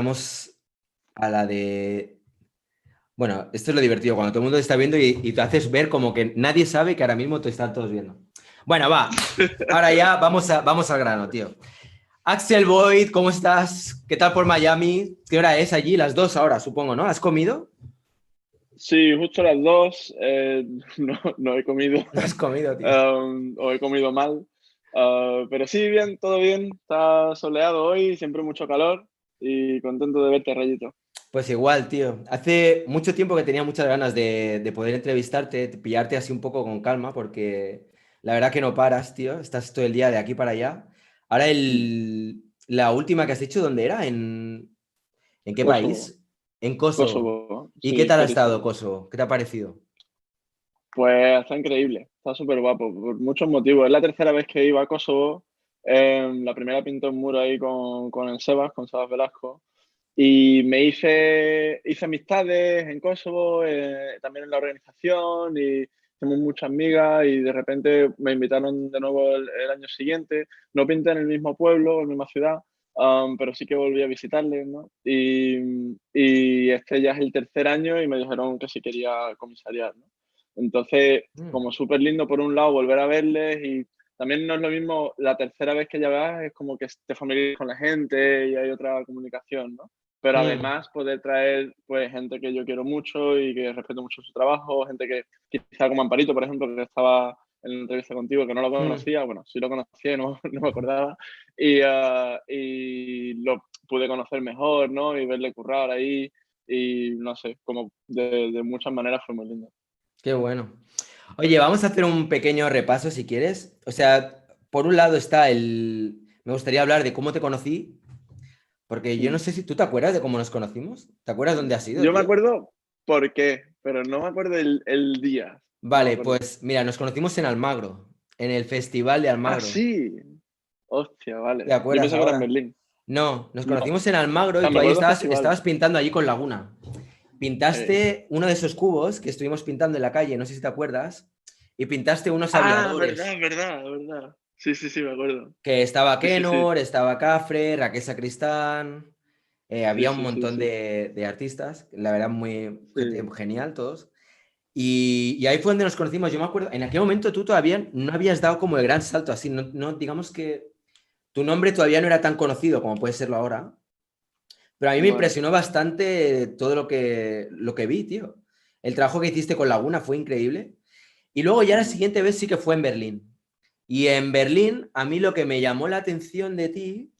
Vamos a la de... Bueno, esto es lo divertido, cuando todo el mundo te está viendo y te haces ver como que nadie sabe que ahora mismo te están todos viendo. Bueno, va. Ahora ya vamos al grano, tío. Axel Boyd, ¿cómo estás? ¿Qué tal por Miami? ¿Qué hora es allí? Las 2 ahora, supongo, ¿no? ¿Has comido? Sí, justo las dos. No he comido. No has comido, tío. O he comido mal. Pero sí, bien, todo bien. Está soleado hoy, siempre mucho calor y contento de verte, Rayito. Pues igual, tío. Hace mucho tiempo que tenía muchas ganas de poder entrevistarte, de pillarte así un poco con calma, porque la verdad que no paras, tío. Estás todo el día de aquí para allá. Ahora, la última que has hecho, ¿dónde era? ¿En qué Kosovo, país? En Kosovo. Kosovo, ¿Y qué sí, tal ha estado carísimo. Kosovo? ¿Qué te ha parecido? Pues está increíble, está súper guapo, por muchos motivos. Es la tercera vez que iba a Kosovo. La primera pintó un muro ahí con el Sebas, con Sebas Velasco. Y hice amistades en Kosovo, también en la organización, y hicimos muchas amigas, y de repente me invitaron de nuevo el año siguiente. No pinté en el mismo pueblo, en la misma ciudad, pero sí que volví a visitarles, ¿no? Y este ya es el tercer año y me dijeron que si quería comisariar, ¿no? Entonces, Mm. como súper lindo por un lado volver a verles, y también no es lo mismo la tercera vez que ya vas, es como que te familiarizas con la gente y hay otra comunicación, ¿no? Pero Mm. además poder traer pues gente que yo quiero mucho y que respeto mucho su trabajo, gente que quizá como Amparito, por ejemplo, que estaba en la entrevista contigo, que no lo Mm. conocía, bueno, sí lo conocía, no, no me acordaba, y lo pude conocer mejor, ¿no? Y verle currar ahí, y no sé, como de muchas maneras fue muy lindo. Qué bueno. Oye, vamos a hacer un pequeño repaso si quieres. O sea, por un lado está el... Me gustaría hablar de cómo te conocí, porque yo no Mm. sé si tú te acuerdas de cómo nos conocimos. ¿Te acuerdas dónde has ido, Yo me tío? acuerdo por qué, pero no me acuerdo el día. No me Vale, acuerdo. pues mira, nos conocimos en Almagro, en el Festival de Ah, Almagro. sí. Hostia, ¿Te vale. Yo acuerdas pensé que era en ahora? Berlín. No, nos No. O conocimos en Almagro y sea, tú me ahí acuerdo del festival. estabas pintando allí con Laguna. Eh. Pintaste uno de esos cubos que estuvimos pintando en la calle, no sé si te acuerdas, y pintaste unos Ah, verdad, aviadores, verdad, verdad. Sí, sí, sí, me acuerdo. que estaba Sí, sí, sí. Kenor, estaba Cafre, Raquel Sacristán, Sí, había un sí, sí, montón sí. de artistas, la verdad muy Sí. genial todos. Y ahí fue donde nos conocimos. Yo me acuerdo, en aquel momento tú todavía no habías dado como el gran salto así, digamos que tu nombre todavía no era tan conocido como puede serlo ahora, pero a mí me Vale. impresionó bastante todo lo que vi, tío. El trabajo que hiciste con Laguna fue increíble. Y luego ya la Ujú. siguiente vez sí que fue en Berlín. Y en Berlín, a mí lo que me llamó la atención de ti,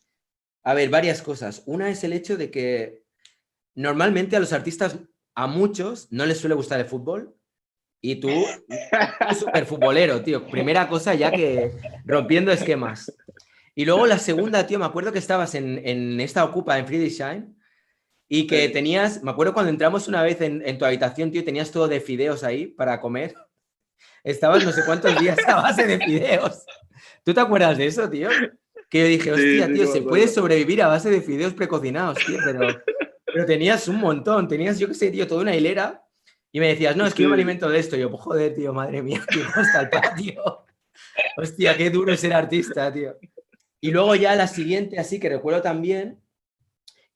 a ver, varias cosas. Una es el hecho de que normalmente a los artistas, a muchos, no les suele gustar el fútbol. Y tú súper futbolero, tío. Primera cosa ya que rompiendo esquemas. Y luego la segunda, tío, me acuerdo que estabas en esta Ocupa en Friedrichshain y que Eh. tenías, me acuerdo cuando entramos una vez en tu habitación, tío, tenías todo de fideos ahí para comer. Estabas no sé cuántos días a base de fideos. ¿Tú te acuerdas de eso, tío? Que yo dije, Sí, hostia, sí tío, que me se puede acuerdo. sobrevivir a base de fideos precocinados, tío, pero tenías un montón, tenías, yo qué sé, tío, toda una hilera y me decías, no, es que yo me Sí. alimento de esto. Y yo, pues joder, tío, madre mía, tío, ¿cómo está el patio? Hostia, qué duro ser artista, tío. Y luego ya la siguiente, así que recuerdo también,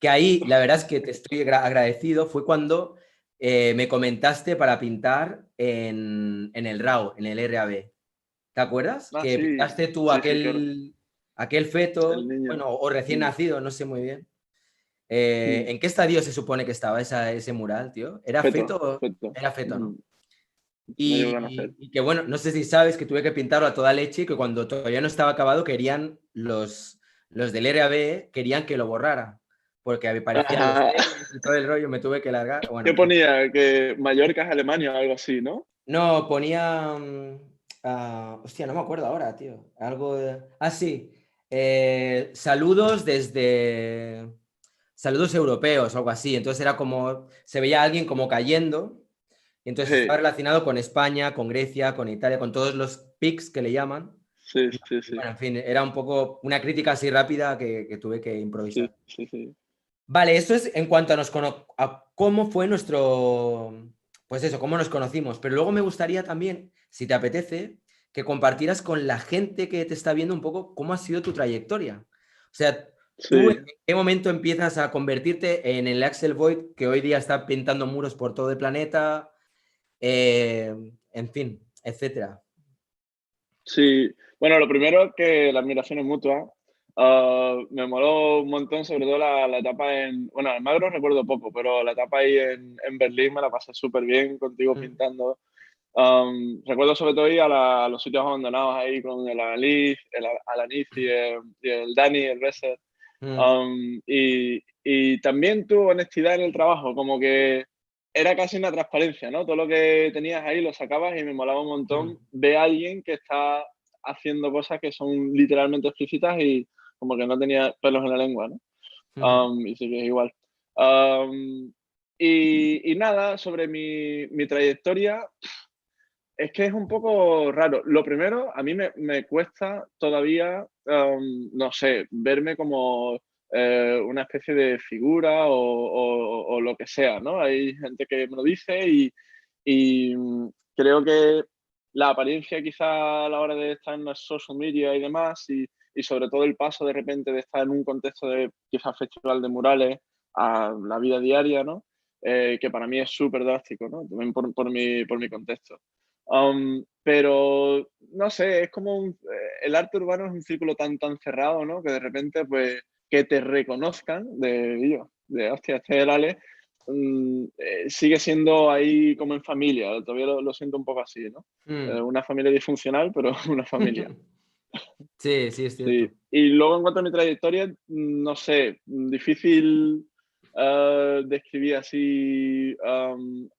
que ahí la verdad es que te estoy agradecido, fue cuando me comentaste para pintar en el RAW, en el RAB. ¿Te acuerdas? Ah, Que sí. pintaste tú Sí, sí, claro. aquel El feto, niño. bueno, o recién Mm, nacido, no sé muy bien. mm. ¿En qué estadio se supone que estaba ese mural, tío? ¿Era Feto, feto? feto. Era feto, Mm. ¿no? No llegó a nacer. Y que bueno, no sé si sabes que tuve que pintarlo a toda leche y que cuando todavía no estaba acabado querían los del RAB, querían que lo borrara, porque aparecían los Ajá. sellos y todo el rollo, me tuve que largar. Bueno, ¿Qué en fin. ponía? Que Mallorca es Alemania o algo así, ¿no? No, ponía... hostia, no me acuerdo ahora, tío. Algo de... Ah, sí. Saludos desde... Saludos europeos, algo así. Entonces era como... Se veía a alguien como cayendo. Y entonces estaba Sí, relacionado con España, con Grecia, con Italia, con todos los pics que le llaman. sí, Y, sí, y sí. bueno, en fin, era un poco una crítica así rápida que tuve que Sí, improvisar. sí, sí. Vale, esto es en cuanto a cómo fue pues eso, cómo nos conocimos. Pero luego me gustaría también, si te apetece, que compartieras con la gente que te está viendo un poco cómo ha sido tu trayectoria. O sea, ¿Tú Sí, en qué momento empiezas a convertirte en el Axel Voigt que hoy día está pintando muros por todo el planeta? En fin, etcétera. sí. Bueno, lo primero es que la admiración es mutua. Me moló un montón, sobre todo la etapa en... Bueno, Almagro recuerdo poco, pero la etapa ahí en Berlín me la pasé súper bien contigo Mm, pintando. Recuerdo sobre todo ir a los sitios abandonados ahí con el Alanis y el Dani, el Reset. mm, Y también tu honestidad en el trabajo, como que era casi una transparencia, ¿no? Todo lo que tenías ahí lo sacabas y me molaba un montón mm, ver a alguien que está haciendo cosas que son literalmente explícitas y como que no tenía pelos en la lengua, ¿no? mm, Y sí que es igual. Um, y nada, sobre mi trayectoria, es que es un poco raro. Lo primero, a mí me cuesta todavía, no sé, verme como una especie de figura o lo que sea, ¿no? Hay gente que me lo dice y creo que la apariencia quizá a la hora de estar en las social media y demás y sobre todo el paso de repente de estar en un contexto de quizás festival de murales a la vida diaria, ¿no? Que para mí es súper drástico, ¿no? También por mi contexto. Pero no sé, es como el arte urbano es un círculo tan cerrado, ¿no? Que de repente, pues, que te reconozcan de hostia, este es el Ale, sigue siendo ahí como en familia, todavía lo siento un poco así, ¿no? mm. Una familia disfuncional, pero una familia. Sí, sí, es Sí. cierto. Y luego en cuanto a mi trayectoria, no sé, difícil describir así. No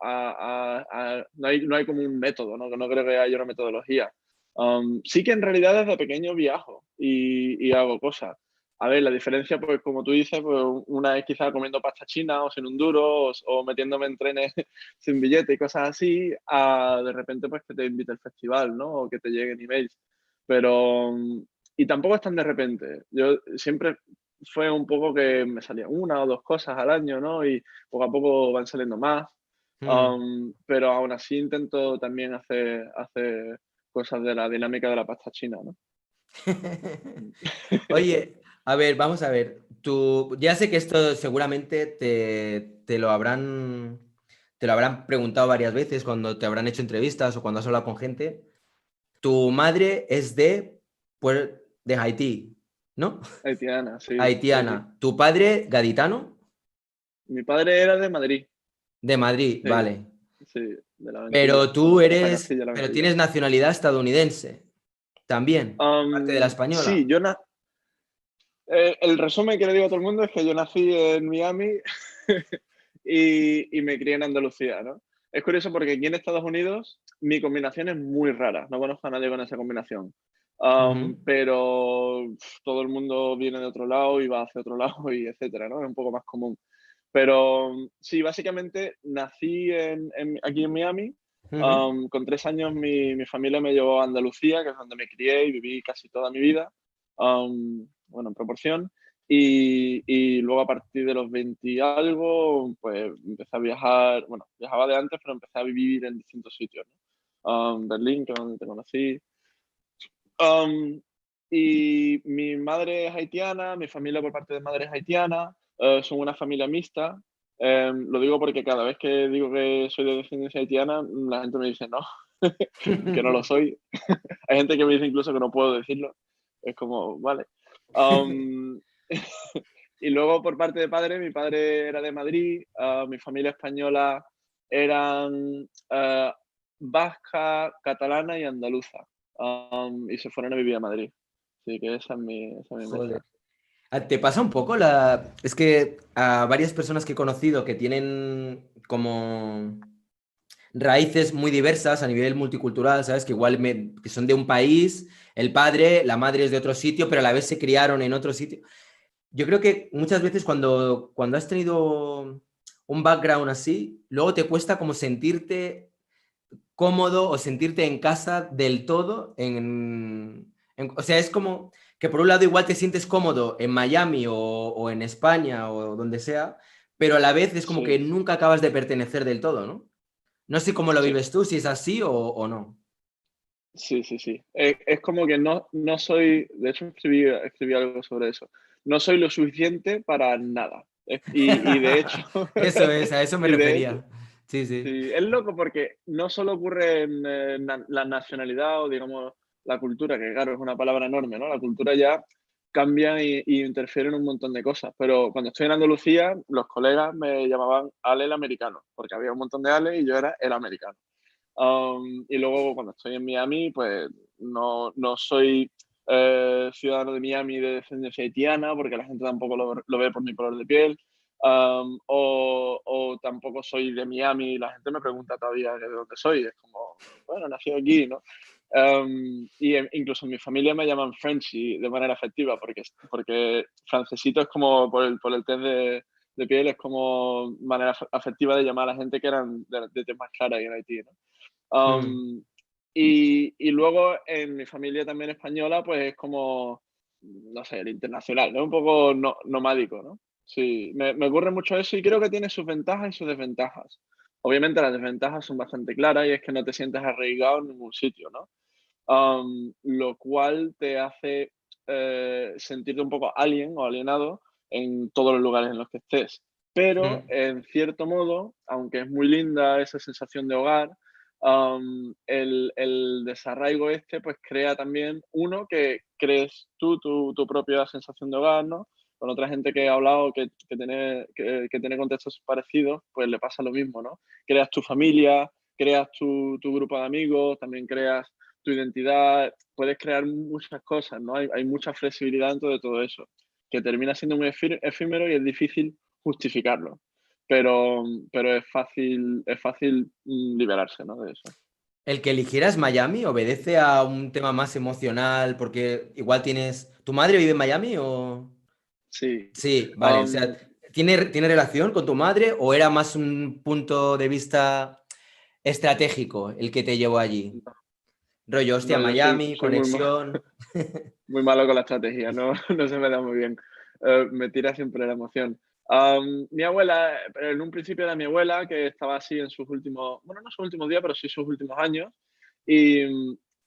hay como un método, ¿no? Que no creo que haya una metodología. Sí que en realidad desde pequeño viajo y hago cosas. A ver, la diferencia, pues como tú dices, pues una es quizá comiendo pasta china o sin un duro o metiéndome en trenes sin billete y cosas así, a de repente pues que te invite el festival, ¿no? O que te lleguen emails. Pero, y tampoco es tan de repente. Yo siempre fue un poco que me salían una o dos cosas al año, ¿no? Y poco a poco van saliendo más. Mm. Pero aún así intento también hacer cosas de la dinámica de la pasta china, ¿no? Oye, a ver, vamos a ver. Tú, ya sé que esto seguramente te lo habrán preguntado varias veces cuando te habrán hecho entrevistas o cuando has hablado con gente. Tu madre es de Haití, ¿no? Haitiana, sí, sí, sí. Haitiana. Tu padre, gaditano, Mi padre era de Madrid, de Madrid, sí, vale. sí, de la Ventilla, Pero tú Plaza eres, Castilla, la pero Ventilla. tienes nacionalidad estadounidense también, aparte de la Sí, española. el resumen que le digo a todo el mundo es que yo nací en Miami y me crié en Andalucía, ¿no? Es curioso porque aquí en Estados Unidos mi combinación es muy rara, no conozco a nadie con esa combinación. Ujú. Pero todo el mundo viene de otro lado y va hacia otro lado y etcétera, ¿no? Es un poco más común. Pero sí, básicamente nací aquí en Miami. Ujú. Con 3 años mi familia me llevó a Andalucía, que es donde me crié y viví casi toda mi vida. Bueno, en proporción. Y luego a partir de los 20 y algo, pues empecé a viajar, bueno, viajaba de antes, pero empecé a vivir en distintos sitios, ¿no? Berlín, que es donde te conocí. Um, y mi madre es haitiana, mi familia por parte de madre es haitiana, son una familia mixta. Lo digo porque cada vez que digo que soy de descendencia haitiana, la gente me dice no, que no lo soy. Hay gente que me dice incluso que no puedo decirlo. Es como, vale. Um, y luego por parte de padre, mi padre era de Madrid, mi familia española eran vasca, catalana y andaluza. Y se fueron a vivir a Madrid. Así que esa es mi Joder. mezcla. ¿Te pasa un poco la... Es que a varias personas que he conocido que tienen como raíces muy diversas a nivel multicultural, ¿sabes? Que igual que son de un país, el padre, la madre es de otro sitio, pero a la vez se criaron en otro sitio. Yo creo que muchas veces cuando has tenido un background así, luego te cuesta como sentirte cómodo o sentirte en casa del todo o sea, es como que por un lado igual te sientes cómodo en Miami o en España o donde sea, pero a la vez es como que Sí, nunca acabas de pertenecer del todo, ¿no? No sé cómo lo sí. vives tú, si es así o no. Sí, sí, sí. Es como que no soy, de hecho escribí algo sobre eso. No soy lo suficiente para nada. Y de hecho, Eso es, a eso me y de hecho, refería. Sí, sí. sí, es loco porque no solo ocurre en la nacionalidad o digamos la cultura, que claro, es una palabra enorme, ¿no? La cultura ya cambia y interfiere en un montón de cosas. Pero cuando estoy en Andalucía, los colegas me llamaban Ale el americano, porque había un montón de Ale y yo era el americano. Y luego cuando estoy en Miami, pues no soy ciudadano de Miami de descendencia haitiana, porque la gente tampoco lo ve por mi color de piel. O tampoco soy de Miami, la gente me pregunta todavía de dónde soy. Es como, bueno, nacido aquí, ¿no? Incluso en mi familia me llaman Frenchy de manera afectiva, porque francesito es como por el test de piel, es como manera afectiva de llamar a la gente que eran de tez más clara y en Haití, ¿no? Mm. Um, y luego en mi familia también española, pues es como, no sé, el internacional, ¿no? Un poco nomádico, ¿no? Sí, me ocurre mucho eso y creo que tiene sus ventajas y sus desventajas. Obviamente las desventajas son bastante claras y es que no te sientes arraigado en ningún sitio, ¿no? Lo cual te hace sentirte un poco alien o alienado en todos los lugares en los que estés. Pero, Mm. en cierto modo, aunque es muy linda esa sensación de hogar, el desarraigo este, pues crea también, uno, que crees tú tu propia sensación de hogar, ¿no? Con otra gente que he hablado que tiene contextos parecidos, pues le pasa lo mismo, ¿no? Creas tu familia, creas tu grupo de amigos, también creas tu identidad, puedes crear muchas cosas, ¿no? Hay mucha flexibilidad dentro de todo eso, que termina siendo muy efímero y es difícil justificarlo. Pero, pero es fácil liberarse, ¿no? De eso. ¿El que eligieras Miami obedece a un tema más emocional? Porque igual tienes... ¿Tu madre vive en Miami o...? Sí. Sí, vale. O sea, Um, ¿tiene relación con tu madre o era más un punto de vista estratégico el que te llevó allí? Rollo, hostia, no, yo soy, Miami, soy muy, conexión. muy malo con la estrategia, no, no se me da muy bien. Me tira siempre la emoción. Mi abuela, en un principio era mi abuela, que estaba así en sus últimos, bueno, no sus últimos días, pero sí sus últimos años. Y,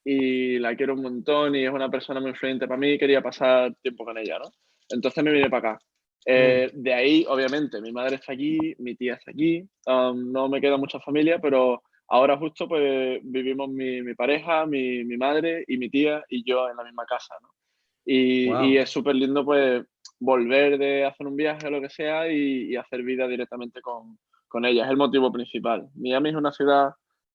y la quiero un montón y es una persona muy influyente para mí y quería pasar tiempo con ella, ¿no? Entonces me vine para acá. Mm. De ahí, obviamente, mi madre está aquí, mi tía está aquí, no me queda mucha familia, pero ahora justo pues vivimos mi pareja, mi madre y mi tía y yo en la misma casa, ¿no? Y Wow. es súper lindo pues volver de hacer un viaje o lo que sea y hacer vida directamente con ella. Es el motivo principal. Miami es una ciudad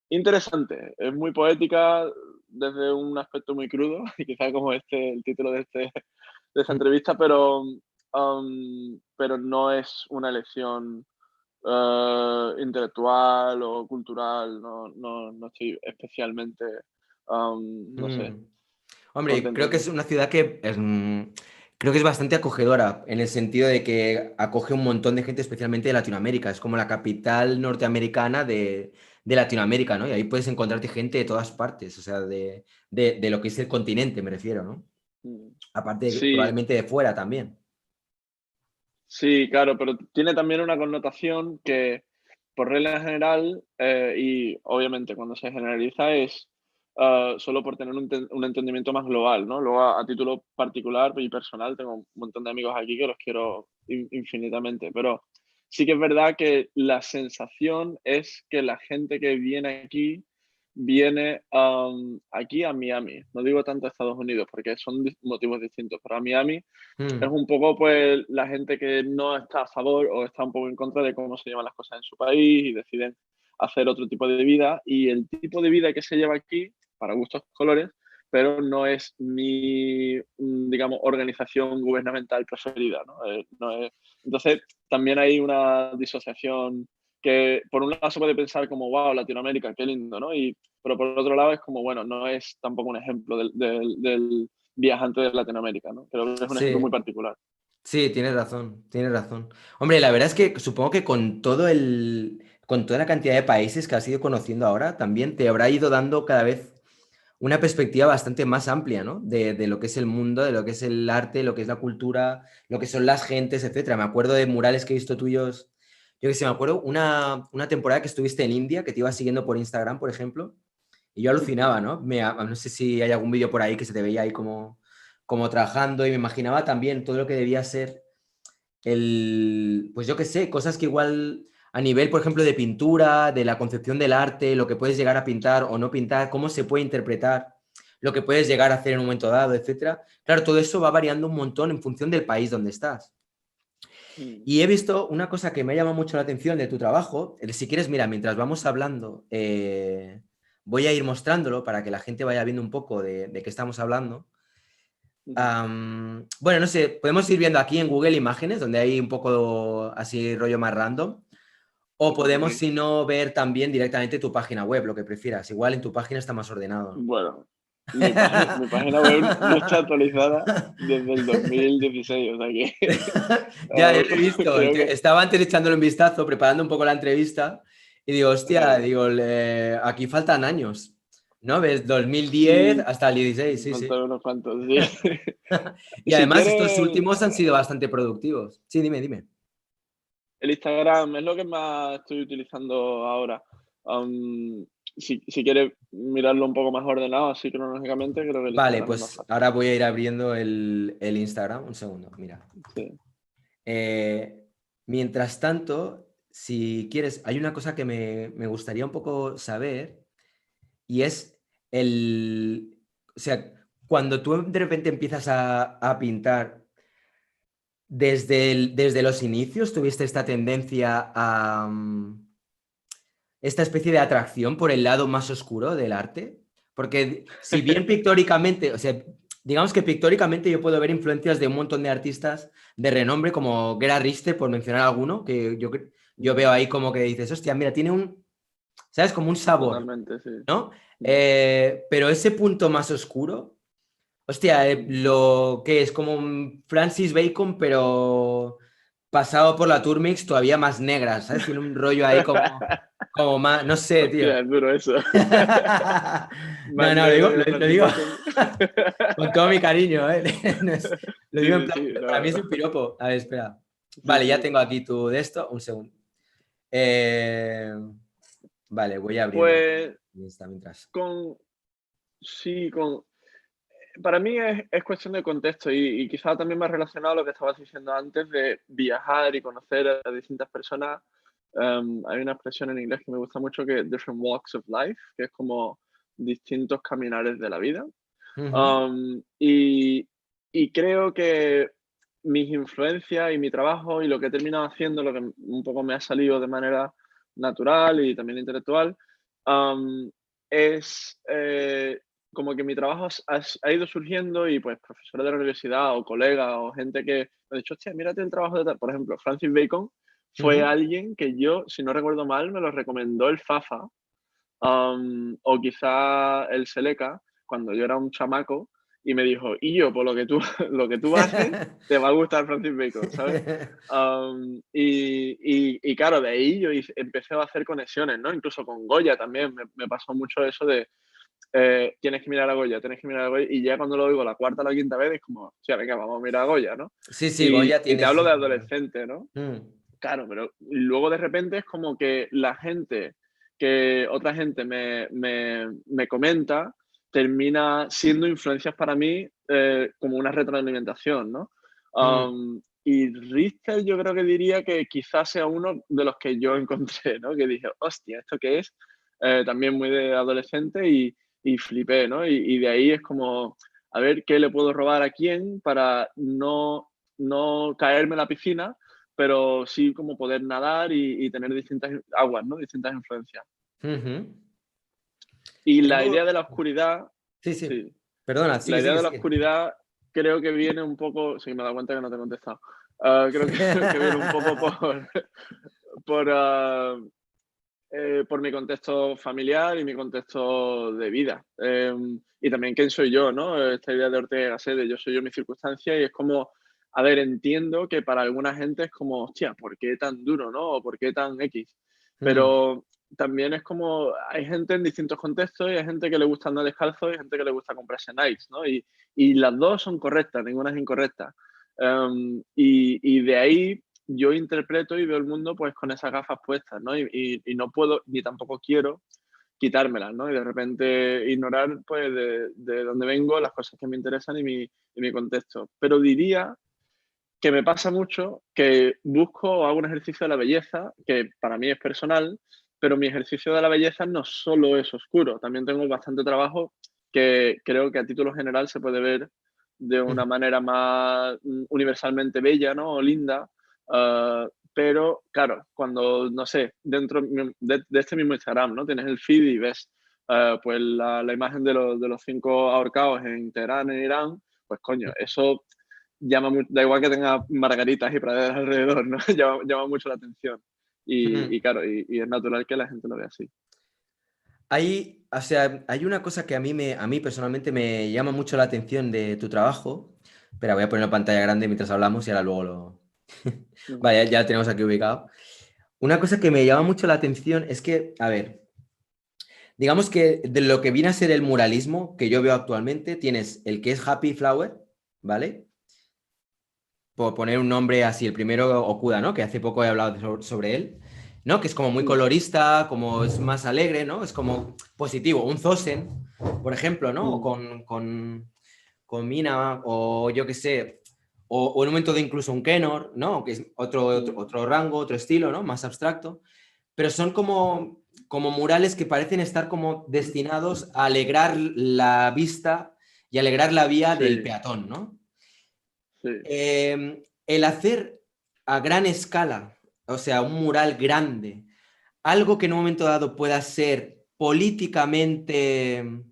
interesante, es muy poética desde un aspecto muy crudo, y quizás como el título de esta entrevista, pero no es una elección intelectual o cultural, no estoy especialmente, no sé, Mm. Hombre, contento creo que aquí. es una ciudad que creo que es bastante acogedora, en el sentido de que acoge un montón de gente, especialmente de Latinoamérica. Es como la capital norteamericana de Latinoamérica, ¿no? Y ahí puedes encontrarte gente de todas partes, o sea, de lo que es el continente, me refiero, ¿no? Mm. Aparte, Sí, probablemente de fuera también. sí, claro, pero tiene también una connotación que, por regla general, y obviamente cuando se generaliza es solo por tener un entendimiento más global, ¿no? Luego, a título particular y personal, tengo un montón de amigos aquí que los quiero infinitamente, pero sí que es verdad que la sensación es que la gente que viene aquí viene aquí a Miami. No digo tanto a Estados Unidos porque son motivos distintos, pero a Miami es Mm. un poco pues la gente que no está a favor o está un poco en contra de cómo se llevan las cosas en su país y deciden hacer otro tipo de vida. Y el tipo de vida que se lleva aquí, para gustos colores, pero no es mi, digamos, organización gubernamental preferida, ¿no? Entonces, también hay una disociación que por un lado se puede pensar como, wow, Latinoamérica, qué lindo, ¿no? Pero por otro lado es como, bueno, no es tampoco un ejemplo del viajante de Latinoamérica, ¿no? Creo que es un ejemplo muy Sí, particular. sí, tienes razón, tienes razón. Hombre, la verdad es que supongo que con toda la cantidad de países que has ido conociendo ahora, también te habrá ido dando cada vez una perspectiva bastante más amplia, ¿no? De lo que es el mundo, de lo que es el arte, lo que es la cultura, lo que son las gentes, etcétera. Me acuerdo de murales que he visto tuyos. Yo que sé, me acuerdo una temporada que estuviste en India, que te iba siguiendo por Instagram, por ejemplo, Y yo alucinaba, ¿no? No sé si hay algún vídeo por ahí que se te veía ahí como trabajando y me imaginaba también todo lo que debía ser pues yo qué sé, cosas que igual a nivel, por ejemplo, de pintura, de la concepción del arte, lo que puedes llegar a pintar o no pintar, cómo se puede interpretar, lo que puedes llegar a hacer en un momento dado, etcétera. Claro, todo eso va variando un montón en función del país donde estás. Mm. Y he visto una cosa que me ha llamado mucho la atención de tu trabajo. Si quieres, mira, mientras vamos hablando, voy a ir mostrándolo para que la gente vaya viendo un poco de qué estamos hablando. Ujú. Bueno, no sé, podemos ir viendo aquí en Google Imágenes, donde hay un poco así rollo más random. O podemos, Ok. si no, ver también directamente tu página web, lo que prefieras. Igual en tu página está más ordenado, ¿no? Bueno, mi página web no está actualizada desde el 2016, o sea que Ya lo he visto. creo que Estaba antes echándole un vistazo, preparando un poco la entrevista, y digo, hostia, eh, digo, aquí faltan años, ¿no? ¿Ves? 2010 sí, hasta el 16, sí, sí. faltan unos cuantos, sí. Y Si además estos quieres, últimos han sido bastante productivos. Sí, dime, dime. el Instagram es lo que más estoy utilizando ahora. Am, si quieres mirarlo un poco más ordenado, así cronológicamente, creo que el Vale, Instagram es más pues fácil. ahora voy a ir abriendo el Instagram. Un segundo, mira. Sí. Eh, Mientras tanto, si quieres, hay una cosa que me gustaría un poco saber y es o sea, cuando tú de repente empiezas a pintar, desde los inicios tuviste esta tendencia a esta especie de atracción por el lado más oscuro del arte. Porque si bien pictóricamente, o sea, digamos que pictóricamente yo puedo ver influencias de un montón de artistas de renombre como Gerhard Richter, por mencionar alguno, que yo veo Ujú. ahí como que dices, hostia, mira, tiene ¿sabes? Como un sabor, Totalmente, sí. ¿no? Mm, Pero ese punto más oscuro, hostia, mm. lo que es como un Francis Bacon, pero pasado por la Turmix todavía más negra, ¿sabes? Tiene un rollo ahí como más, no sé, tío. Hostia, es duro eso. Más No, no, negro que lo Francis digo Bacon. con todo mi cariño, ¿eh? Lo digo en Sí, plan, sí, para mí no. es un piropo. A ver, espera. Sí, Vale, ya sí. tengo aquí tu de esto, un segundo. Eh, vale, voy abriendo Pues Insta mientras. con, sí, para mí es cuestión de contexto y quizá también más relacionado a lo que estabas diciendo antes de viajar y conocer a distintas personas. Hay una expresión en inglés que me gusta mucho que es different walks of life, que es como distintos caminares de la vida. Ujú, Y creo que mis influencias y mi trabajo y lo que he terminado haciendo, lo que un poco me ha salido de manera natural y también intelectual, es como que mi trabajo ha ido surgiendo y pues profesores de la universidad o colegas o gente que me ha dicho, hostia, mírate el trabajo de tal. Por ejemplo, Francis Bacon fue ujú. alguien que yo, si no recuerdo mal, me lo recomendó el Fafa, o quizá el Seleca, cuando yo era un chamaco, y me dijo, y yo, por lo que tú, lo que tú haces, te va a gustar Francis Bacon, ¿sabes? Y claro, de ahí yo empecé a hacer conexiones, ¿no? Incluso con Goya también me pasó mucho eso de tienes que mirar a Goya, tienes que mirar a Goya, y ya cuando lo oigo la cuarta o la quinta vez es como, sí, venga, vamos a mirar a Goya, ¿no? Sí, sí, Goya Y te tiene hablo su... de adolescente, ¿no? Mm, Claro, pero luego de repente es como que la gente, que otra gente me comenta, termina siendo influencias para mí como una retroalimentación, ¿no? mm, Y Richter yo creo que diría que quizás sea uno de los que yo encontré, ¿no? Que dije, hostia, ¿esto qué es? También muy de adolescente y flipé, ¿no? Y de ahí es como, a ver qué le puedo robar a quién para no caerme en la piscina, pero sí como poder nadar y tener distintas aguas, ¿no? Distintas influencias. ujú. Y la Tengo... idea de la oscuridad, Sí, sí. sí, Perdona, la sigue, idea sigue, de la sigue. oscuridad creo que viene un poco, sí, me he dado cuenta que no te he contestado. Creo que viene un poco por, ah, por mi contexto familiar y mi contexto de vida. Y también quién soy yo, ¿no? Esta idea de Ortega y Gasset, de yo soy yo mi circunstancia, y es como, a ver, entiendo que para alguna gente es como, hostia, ¿por qué tan duro, no? O ¿por qué tan X? Mm, Pero también es como, hay gente en distintos contextos y hay gente que le gusta andar descalzo y hay gente que le gusta comprarse Nikes, ¿no? Y las dos son correctas, ninguna es incorrecta. Y de ahí yo interpreto y veo el mundo pues con esas gafas puestas, ¿no? Y no puedo, ni tampoco quiero quitármelas, ¿no? Y de repente ignorar, pues, de dónde vengo, las cosas que me interesan y mi contexto. Pero diría que me pasa mucho que busco o hago un ejercicio de la belleza, que para mí es personal, pero mi ejercicio de la belleza no solo es oscuro, también tengo bastante trabajo que creo que a título general se puede ver de una manera más universalmente bella, ¿no? O linda. Pero claro, cuando, no sé, dentro de este mismo Instagram, ¿no? Tienes el feed y ves pues la imagen de los 5 ahorcados en Teherán, en Irán, pues coño, eso da igual que tenga margaritas y praderas alrededor, ¿no? Llama mucho la atención. Y claro, y es natural que la gente lo vea así. O sea, hay una cosa que a mí personalmente me llama mucho la atención de tu trabajo. Pero voy a poner la pantalla grande mientras hablamos y ahora luego lo. Ujú. Vale, ya lo tenemos aquí ubicado. Una cosa que me llama mucho la atención es que, a ver, digamos que de lo que viene a ser el muralismo que yo veo actualmente, tienes el que es Happy Flower, ¿vale? Por poner un nombre así, el primero Okuda, ¿no? Que hace poco he hablado sobre él, ¿no? Que es como muy Mm, colorista, como es más alegre, ¿no? Es como positivo. Un Zosen, por ejemplo, ¿no? O mm, con Mina, o yo qué sé, o en un momento de incluso un Kenor, ¿no? Que es mm, otro rango, otro estilo, ¿no? Más abstracto. Pero son como murales que parecen estar como destinados a alegrar la vista y alegrar la vía del sí, peatón, ¿no? sí. El hacer a gran escala, o sea, un mural grande, algo que en un momento dado pueda ser políticamente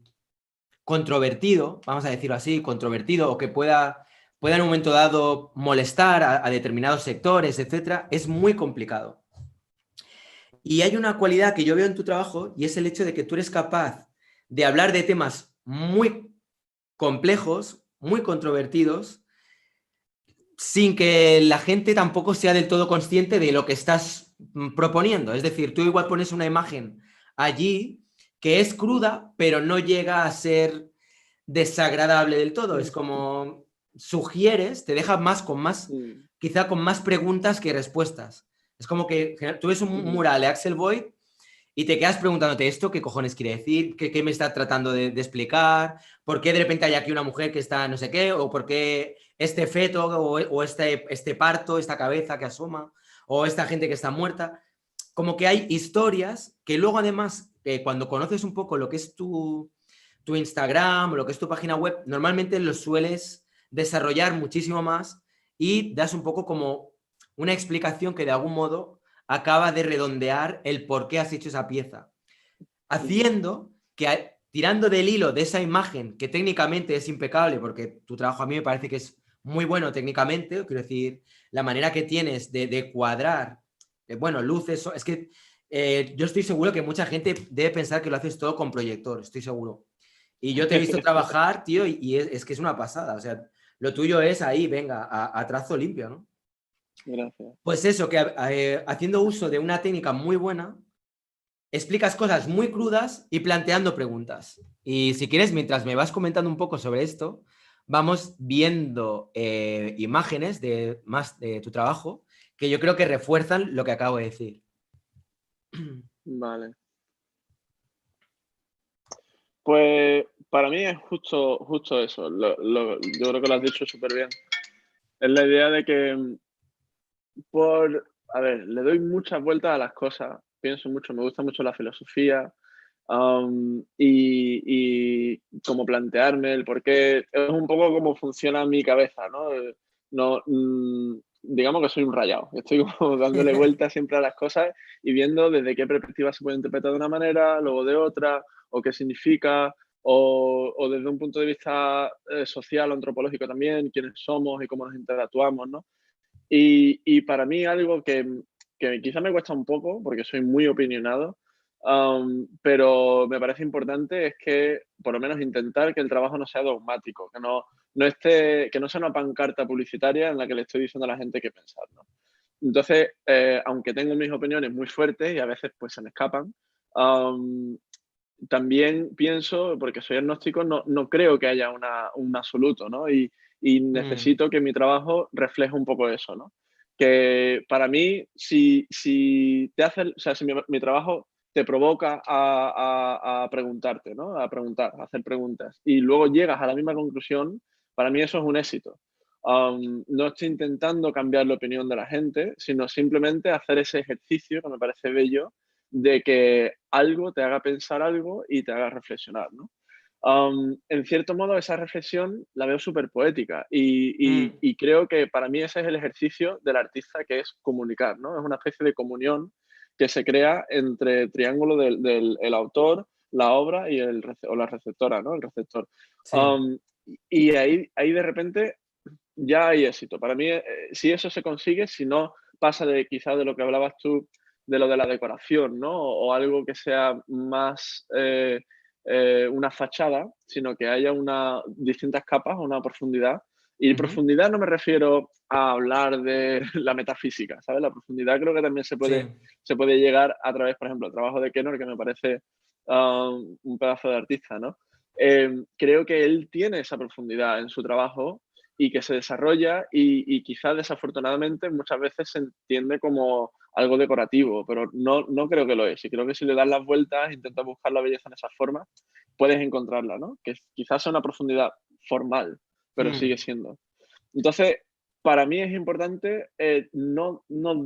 controvertido, vamos a decirlo así, controvertido, o que pueda en un momento dado molestar a determinados sectores, etcétera, es muy complicado. Y hay una cualidad que yo veo en tu trabajo y es el hecho de que tú eres capaz de hablar de temas muy complejos, muy controvertidos, sin que la gente tampoco sea del todo consciente de lo que estás proponiendo. Es decir, tú igual pones una imagen allí que es cruda, pero no llega a ser desagradable del todo. Es como sugieres, te deja más Mm, quizá con más preguntas que respuestas. Es como que tú ves un mm, mural de Axel Void y te quedas preguntándote esto, qué cojones quiere decir, qué me está tratando de explicar, por qué de repente hay aquí una mujer que está no sé qué, o por qué este feto, o este parto, esta cabeza que asoma, o esta gente que está muerta. Como que hay historias que luego además, cuando conoces un poco lo que es tu Instagram o lo que es tu página web, normalmente lo sueles desarrollar muchísimo más y das un poco como una explicación que de algún modo acaba de redondear el por qué has hecho esa pieza, mm, haciendo que tirando del hilo de esa imagen, que técnicamente es impecable, porque tu trabajo a mí me parece que es muy bueno técnicamente, quiero decir, la manera que tienes de cuadrar, bueno, luces, es que yo estoy seguro que mucha gente debe pensar que lo haces todo con proyector, estoy seguro. Y yo te he visto trabajar, tío, y es que es una pasada, o sea, lo tuyo es ahí, venga, a trazo limpio, ¿no? Gracias. Pues eso, que haciendo uso de una técnica muy buena, explicas cosas muy crudas y planteando preguntas. Y si quieres, mientras me vas comentando un poco sobre esto, vamos viendo imágenes más de tu trabajo que yo creo que refuerzan lo que acabo de decir. Vale. Pues para mí es justo eso. Yo creo que lo has dicho súper bien. Es la idea de que a ver, le doy muchas vueltas a las cosas, pienso mucho, me gusta mucho la filosofía, y como plantearme el por qué, es un poco cómo funciona mi cabeza, ¿no? No, digamos que soy un rayado, estoy como dándole vueltas siempre a las cosas y viendo desde qué perspectiva se puede interpretar de una manera, luego de otra, o qué significa, o desde un punto de vista social o antropológico también, quiénes somos y cómo nos interactuamos, ¿no? Y para mí algo que quizá me cuesta un poco, porque soy muy opinionado, pero me parece importante es que por lo menos intentar que el trabajo no sea dogmático, que no sea una pancarta publicitaria en la que le estoy diciendo a la gente qué pensar, ¿no? Entonces, aunque tengo mis opiniones muy fuertes y a veces pues se me escapan, am, también pienso, porque soy agnóstico, no creo que haya un absoluto, ¿no? Y Mm, necesito que mi trabajo refleje un poco eso, ¿no? Que para mí, si te hace, o sea, si mi trabajo te provoca a preguntarte, ¿no? A preguntar, a hacer preguntas. Y luego llegas a la misma conclusión, para mí eso es un éxito. No estoy intentando cambiar la opinión de la gente, sino simplemente hacer ese ejercicio que me parece bello de que algo te haga pensar algo y te haga reflexionar, ¿no? En cierto modo, esa reflexión la veo súper poética Mm, y creo que para mí ese es el ejercicio del artista, que es comunicar, ¿no? Es una especie de comunión que se crea entre el triángulo del el autor, la obra y o la receptora, ¿no? El receptor. sí, Um, y ahí de repente ya hay éxito. Para mí, si eso se consigue, si no pasa de quizás de lo que hablabas tú, de lo de la decoración, ¿no? O algo que sea más una fachada, sino que haya distintas capas, una profundidad. Y ujú, profundidad no me refiero a hablar de la metafísica, ¿sabes? La profundidad creo que también sí, se puede llegar a través, por ejemplo, el trabajo de Kenor, que me parece un pedazo de artista, ¿no? Creo que él tiene esa profundidad en su trabajo y que se desarrolla y quizás desafortunadamente muchas veces se entiende como algo decorativo, pero no creo que lo es. Y creo que si le das las vueltas, intentas buscar la belleza en esas formas, puedes encontrarla, ¿no? Que quizás sea una profundidad formal, pero mm, sigue siendo. Entonces, para mí es importante no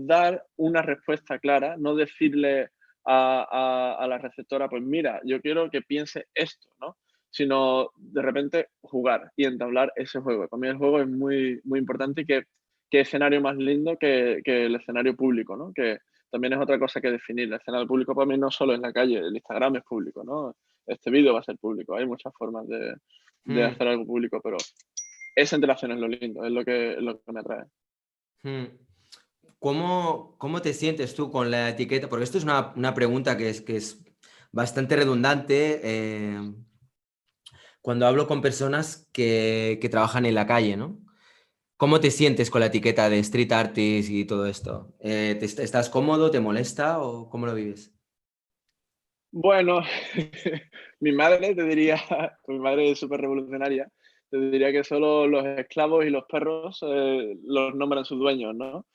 dar una respuesta clara, no decirle a la receptora, pues mira, yo quiero que piense esto, ¿no? Sino de repente jugar y entablar ese juego. Para mí el juego es muy, muy importante y que escenario más lindo que el escenario público, ¿no? Que también es otra cosa que definir. El escenario público para mí no solo en la calle, el Instagram es público, ¿no? Este vídeo va a ser público. Hay muchas formas de mm, hacer algo público, pero esa interacción es lo lindo, es lo que me atrae. mm. ¿Cómo te sientes tú con la etiqueta? Porque esto es una pregunta que es bastante redundante cuando hablo con personas que trabajan en la calle, ¿no? ¿Cómo te sientes con la etiqueta de street artist y todo esto? ¿Estás cómodo? ¿Te molesta o cómo lo vives? Bueno, mi madre te diría, mi madre es súper revolucionaria, te diría que solo los esclavos y los perros los nombran sus dueños, ¿no?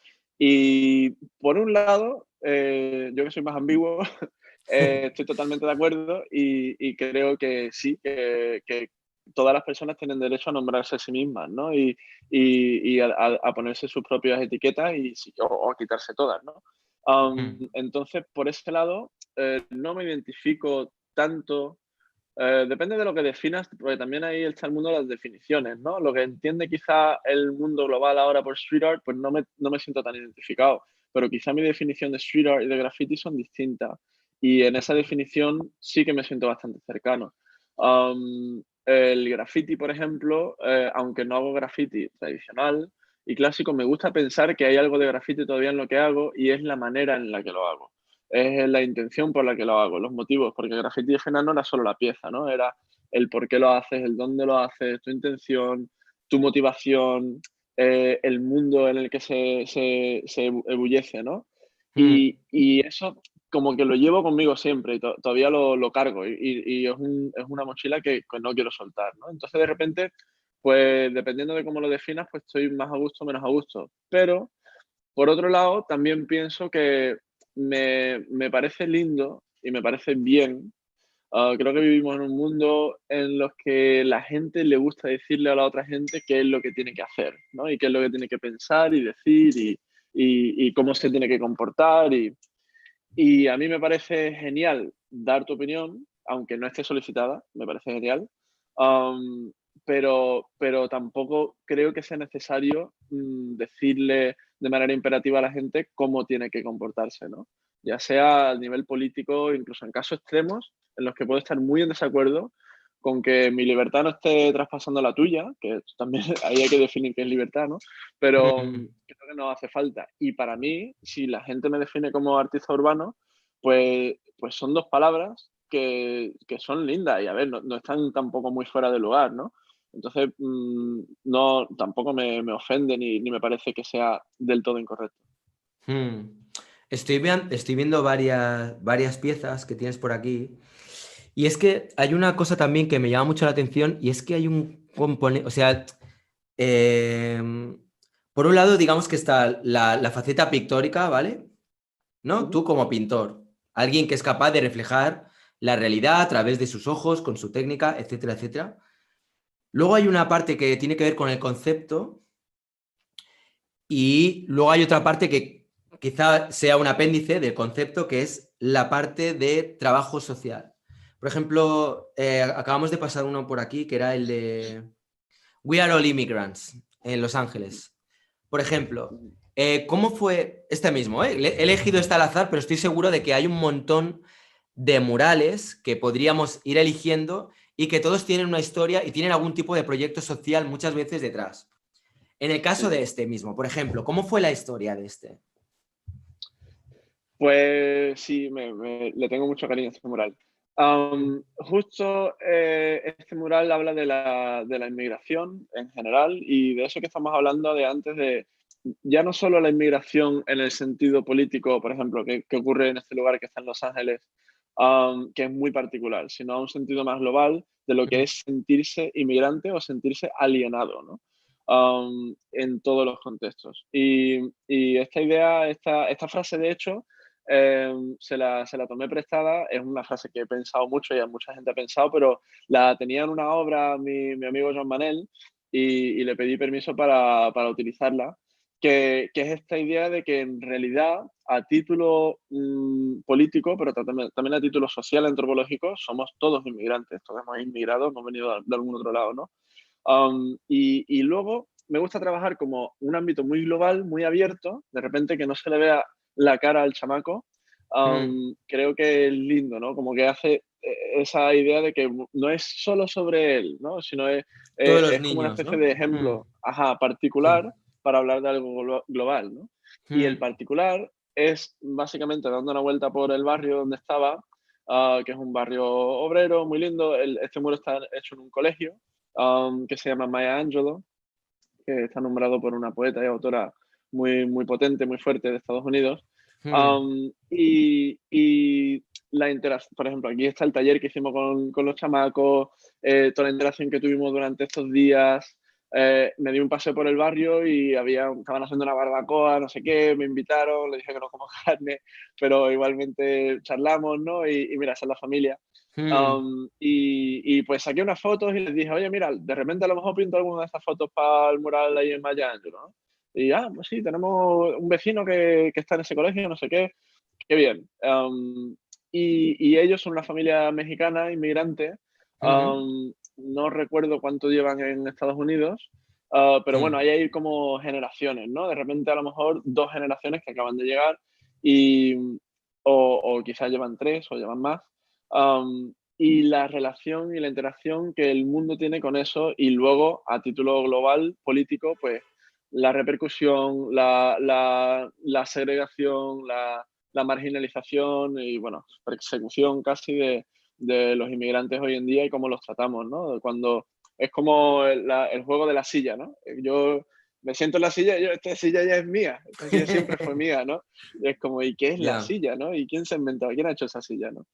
Y por un lado, yo que soy más ambiguo, estoy totalmente de acuerdo y creo que sí, que todas las personas tienen derecho a nombrarse a sí mismas, ¿no? Y a ponerse sus propias etiquetas o a quitarse todas, ¿no? Mm, Entonces, por ese lado, no me identifico tanto. Depende de lo que definas, porque también ahí está el mundo de las definiciones, ¿no? Lo que entiende quizá el mundo global ahora por street art, pues no me siento tan identificado. Pero quizá mi definición de street art y de graffiti son distintas. Y en esa definición sí que me siento bastante cercano. El graffiti, por ejemplo, aunque no hago graffiti tradicional y clásico, me gusta pensar que hay algo de graffiti todavía en lo que hago y es la manera en la que lo hago, es la intención por la que lo hago, los motivos, porque el graffiti al final no era solo la pieza, ¿no? Era el por qué lo haces, el dónde lo haces, tu intención, tu motivación, el mundo en el que se ebullece, ¿no? mm, Y eso como que lo llevo conmigo siempre y todavía lo cargo y es una mochila que no quiero soltar, ¿no? Entonces de repente, pues dependiendo de cómo lo definas, pues estoy más a gusto o menos a gusto. Pero por otro lado, también pienso que me parece lindo y me parece bien. Creo que vivimos en un mundo en los que la gente le gusta decirle a la otra gente qué es lo que tiene que hacer, ¿no? Y qué es lo que tiene que pensar y decir y cómo se tiene que comportar. Y a mí me parece genial dar tu opinión, aunque no esté solicitada, me parece genial. Am, pero tampoco creo que sea necesario decirle de manera imperativa a la gente cómo tiene que comportarse, ¿no? Ya sea a nivel político, incluso en casos extremos, en los que puedo estar muy en desacuerdo con que mi libertad no esté traspasando la tuya, que también ahí hay que definir qué es libertad, ¿no? Pero mm, creo que no hace falta. Y para mí, si la gente me define como artista urbano, pues son dos palabras que son lindas y a ver, no están tampoco muy fuera de lugar, ¿no? Entonces, no, tampoco me ofende ni me parece que sea del todo incorrecto. mm. Estoy viendo varias piezas que tienes por aquí. Y es que hay una cosa también que me llama mucho la atención y es que hay un componente, o sea, por un lado digamos que está la faceta pictórica, ¿vale? ¿No? Ujú, Tú como pintor, Alguien que es capaz de reflejar la realidad a través de sus ojos, con su técnica, etcétera, etcétera. Luego hay una parte que tiene que ver con el concepto y luego hay otra parte que quizá sea un apéndice del concepto, que es la parte de trabajo social. Por ejemplo, acabamos de pasar uno por aquí, que era el de We Are All Immigrants, en Los Ángeles. Por ejemplo, ¿cómo fue este mismo? He elegido este al azar, pero estoy seguro de que hay un montón de murales que podríamos ir eligiendo y que todos tienen una historia y tienen algún tipo de proyecto social muchas veces detrás. En el caso Sí. de este mismo, por ejemplo, ¿cómo fue la historia de este? Pues sí, le tengo mucho cariño a este mural. Justo este mural habla de la inmigración en general y de eso que estamos hablando de antes, de ya no solo la inmigración en el sentido político, por ejemplo, que ocurre en este lugar que está en Los Ángeles, que es muy particular, sino a un sentido más global de lo que es sentirse inmigrante o sentirse alienado, ¿no? En todos los contextos. Y esta idea, esta frase, de hecho, se la tomé prestada. Es una frase que he pensado mucho y a mucha gente ha pensado, pero la tenía en una obra mi amigo Joan Manel y le pedí permiso para utilizarla, que es esta idea de que en realidad a título político, pero también a título social, antropológico, somos todos inmigrantes, todos hemos inmigrado, hemos venido de algún otro lado, ¿no? Y luego me gusta trabajar como un ámbito muy global, muy abierto, de repente que no se le vea la cara al chamaco. Creo que es lindo, ¿no? Como que hace esa idea de que no es solo sobre él, ¿no? Sino Todos los es como una niños, especie ¿no? de ejemplo, ajá, Sí. particular para hablar de algo global, ¿no? Y el particular es básicamente dando una vuelta por el barrio donde estaba, que es un barrio obrero muy lindo. Este muro está hecho en un colegio que se llama Maya Angelou, que está nombrado por una poeta y autora muy potente, muy fuerte de Estados Unidos. Y la interacción, por ejemplo, aquí está el taller que hicimos con los chamacos, toda la interacción que tuvimos durante estos días. Me di un paseo por el barrio y estaban haciendo una barbacoa, no sé qué, me invitaron, le dije que no como carne, pero igualmente charlamos, ¿no? Y mira, esa es la familia. Pues saqué unas fotos y les dije, oye, mira, de repente a lo mejor pinto alguna de estas fotos para el mural ahí en Maya Angelou, ¿no? Y pues sí, tenemos un vecino que está en ese colegio, no sé qué, qué bien. Y ellos son una familia mexicana, inmigrante. No recuerdo cuánto llevan en Estados Unidos, pero bueno, ahí hay como generaciones, ¿no? De repente a lo mejor 2 generaciones que acaban de llegar y, o quizás llevan 3 o llevan más. Y la relación y la interacción que el mundo tiene con eso, y luego a título global, político, pues la repercusión, la segregación, la marginalización y, bueno, persecución casi de los inmigrantes hoy en día y cómo los tratamos, ¿no? Cuando es como el juego de la silla, ¿no? Yo me siento en la silla y esta silla ya es mía, esta silla siempre fue mía, ¿no? Y es como, ¿y qué es la Ya, silla, no? ¿Y quién se inventó? ¿Quién ha hecho esa silla, no?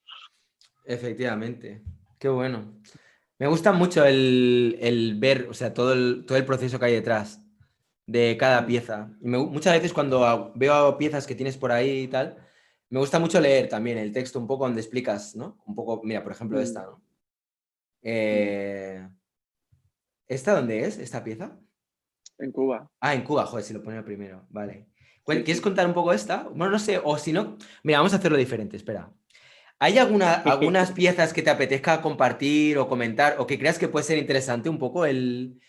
efectivamente. Qué bueno. Me gusta mucho el ver, o sea, todo el proceso que hay detrás de cada Mm, pieza. Y muchas veces cuando veo piezas que tienes por ahí y tal, me gusta mucho leer también el texto un poco donde explicas, ¿no? Un poco, mira, por ejemplo, mm, esta, ¿no? mm. Eh, ¿Esta dónde es, esta pieza? En Cuba, Ah, en Cuba, joder, si lo ponía primero, vale. sí, ¿Quieres sí. contar un poco esta? Bueno, no sé, o si no, mira, vamos a hacerlo diferente, espera. ¿Hay algunas piezas que te apetezca compartir o comentar o que creas que puede ser interesante un poco el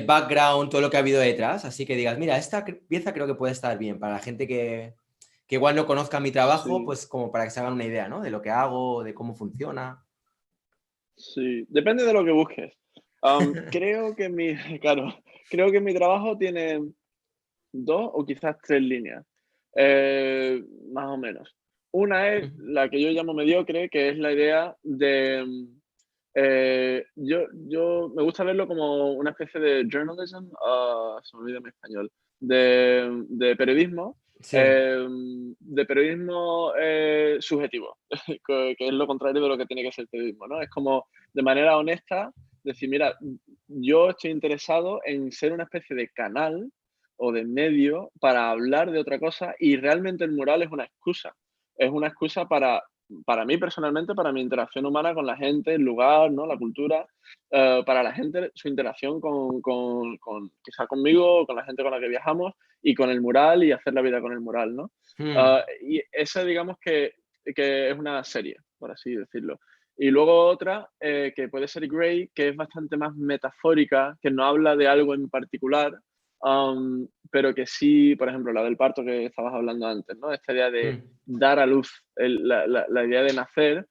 background, todo lo que ha habido detrás? Así que digas, mira, esta pieza creo que puede estar bien para la gente que igual no conozca mi trabajo, Sí, pues como para que se hagan una idea, ¿no? De lo que hago, de cómo funciona. sí. Depende de lo que busques. Creo que claro, creo que mi trabajo tiene 2 o quizás 3 líneas, más o menos. Una es Ujú. la que yo llamo mediocre, que es la idea de, yo me gusta verlo como una especie de journalism, se me olvida mi español, de periodismo, Sí. subjetivo, que es lo contrario de lo que tiene que ser el periodismo, ¿no? Es como de manera honesta decir, mira, yo estoy interesado en ser una especie de canal o de medio para hablar de otra cosa y realmente el mural es una excusa es una excusa para mí personalmente, para mi interacción humana con la gente, el lugar, ¿no? La cultura, para la gente, su interacción quizá conmigo, con la gente con la que viajamos y con el mural y hacer la vida con el mural, ¿no? Mm, Y esa, digamos que es una serie, por así decirlo. Y luego otra, que puede ser Grey, que es bastante más metafórica, que no habla de algo en particular, pero que sí, por ejemplo, la del parto que estabas hablando antes, ¿no? Esta idea de mm, dar a luz, la idea de nacer,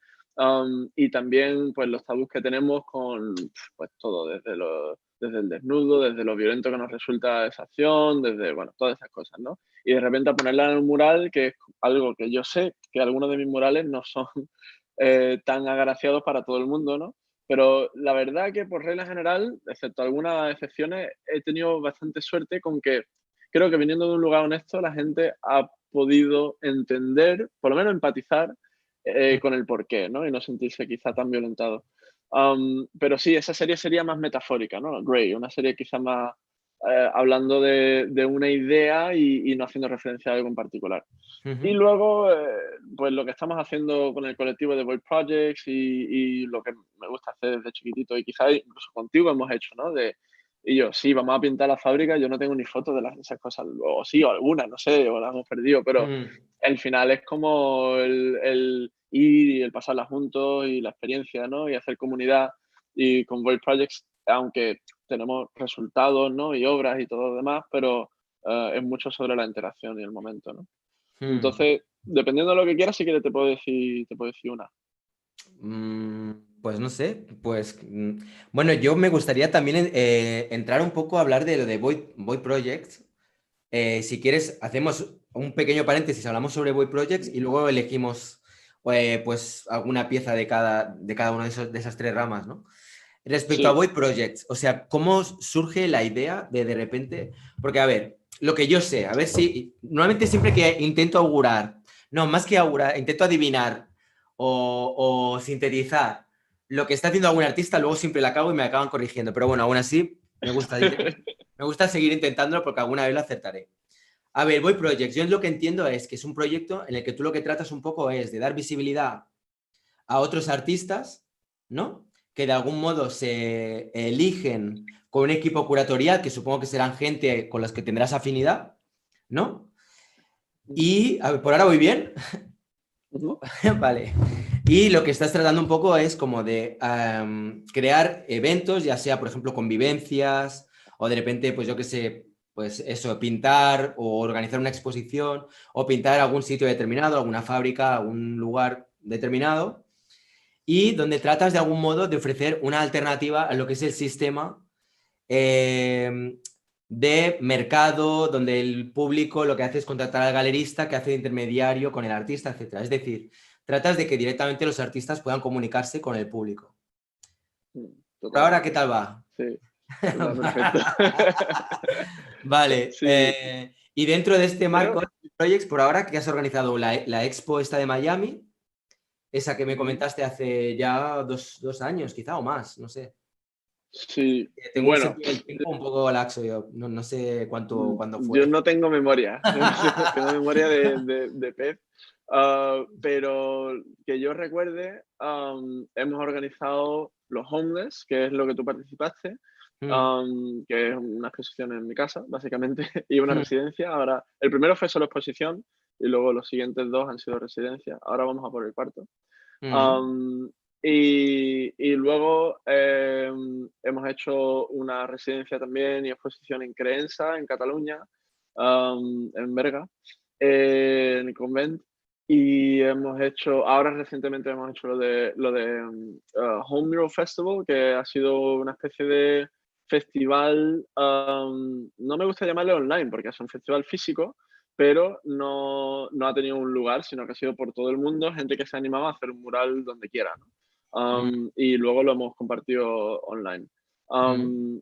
y también pues los tabús que tenemos con pues todo, desde el desnudo, desde lo violento que nos resulta esa acción, desde, bueno, todas esas cosas, ¿no? Y de repente a ponerla en un mural, que es algo que yo sé que algunos de mis murales no son tan agraciados para todo el mundo, ¿no? Pero la verdad que por regla general, excepto algunas excepciones, he tenido bastante suerte con que creo que viniendo de un lugar honesto, la gente ha podido entender, por lo menos empatizar mm. con el porqué, ¿no? Y no sentirse quizá tan violentado. Pero sí, esa serie sería más metafórica, ¿no? Grey, una serie quizá más hablando de una idea y no haciendo referencia a algo en particular. Y Ujú. luego, pues lo que estamos haciendo con el colectivo de Void Projects y lo que me gusta hacer desde chiquitito y quizás incluso contigo hemos hecho, ¿no? Y yo, sí, vamos a pintar la fábrica, yo no tengo ni fotos de esas cosas, o sí, o algunas, no sé, o las hemos perdido, pero Mm. al final es como el ir y el pasarla juntos y la experiencia, ¿no? Y hacer comunidad. Y con Void Projects, aunque tenemos resultados, ¿no? Y obras y todo lo demás, pero es mucho sobre la interacción y el momento, ¿no? Mm. Entonces, dependiendo de lo que quieras, sí que te puedo decir una. Pues no sé, bueno, yo me gustaría también entrar un poco a hablar de lo de Void Projects. Si quieres, hacemos un pequeño paréntesis, hablamos sobre Void Projects y luego elegimos pues alguna pieza de cada uno de esas tres ramas, ¿no? Respecto a Sí, Void Projects, o sea, ¿cómo surge la idea de repente? Porque, a ver, lo que yo sé, a ver si, normalmente siempre que intento augurar, no, más que augurar, intento adivinar o sintetizar lo que está haciendo algún artista, luego siempre la cago y me acaban corrigiendo. Pero bueno, aún así, me gusta seguir intentándolo porque alguna vez lo acertaré. A ver, Void Projects, yo lo que entiendo es que es un proyecto en el que tú lo que tratas un poco es de dar visibilidad a otros artistas, ¿no? Que de algún modo se eligen con un equipo curatorial, que supongo que serán gente con las que tendrás afinidad, ¿no? Y, a ver, por ahora voy bien. ujú, Vale. Y lo que estás tratando un poco es como de crear eventos, ya sea, por ejemplo, convivencias, o de repente, pues yo qué sé, pues eso, pintar o organizar una exposición, o pintar algún sitio determinado, alguna fábrica, algún lugar determinado, y donde tratas de algún modo de ofrecer una alternativa a lo que es el sistema eh, de mercado, donde el público lo que hace es contratar al galerista que hace de intermediario con el artista, etcétera. Es decir, tratas de que directamente los artistas puedan comunicarse con el público. Por ahora, ¿qué totalmente. tal va? Sí, va perfecto. Vale. Sí, Y dentro de este marco creo. de Projects, por ahora, ¿qué has organizado? La expo esta de Miami, esa que me Ujú. comentaste hace ya dos años, quizá, o más, no sé. Sí, Tengo un bueno, sentido del tiempo un poco laxo, yo no sé cuánto yo fue. no tengo memoria, tengo memoria de pez, pero que yo recuerde, hemos organizado los Homeless, que es lo que tú participaste, Mm, que es una exposición en mi casa, básicamente, y una mm, residencia. Ahora, el primero fue solo exposición y luego los siguientes dos han sido residencia. Ahora vamos a por el cuarto. mm, Am, y luego hemos hecho una residencia también y exposición en Creença, en Cataluña, en Berga, en el Convent. Y ahora recientemente hemos hecho lo de Home Mural Festival, que ha sido una especie de festival, no me gusta llamarle online, porque es un festival físico, pero no ha tenido un lugar, sino que ha sido por todo el mundo, gente que se animaba a hacer un mural donde quiera, ¿no? mm, Y luego lo hemos compartido online. mm, Um,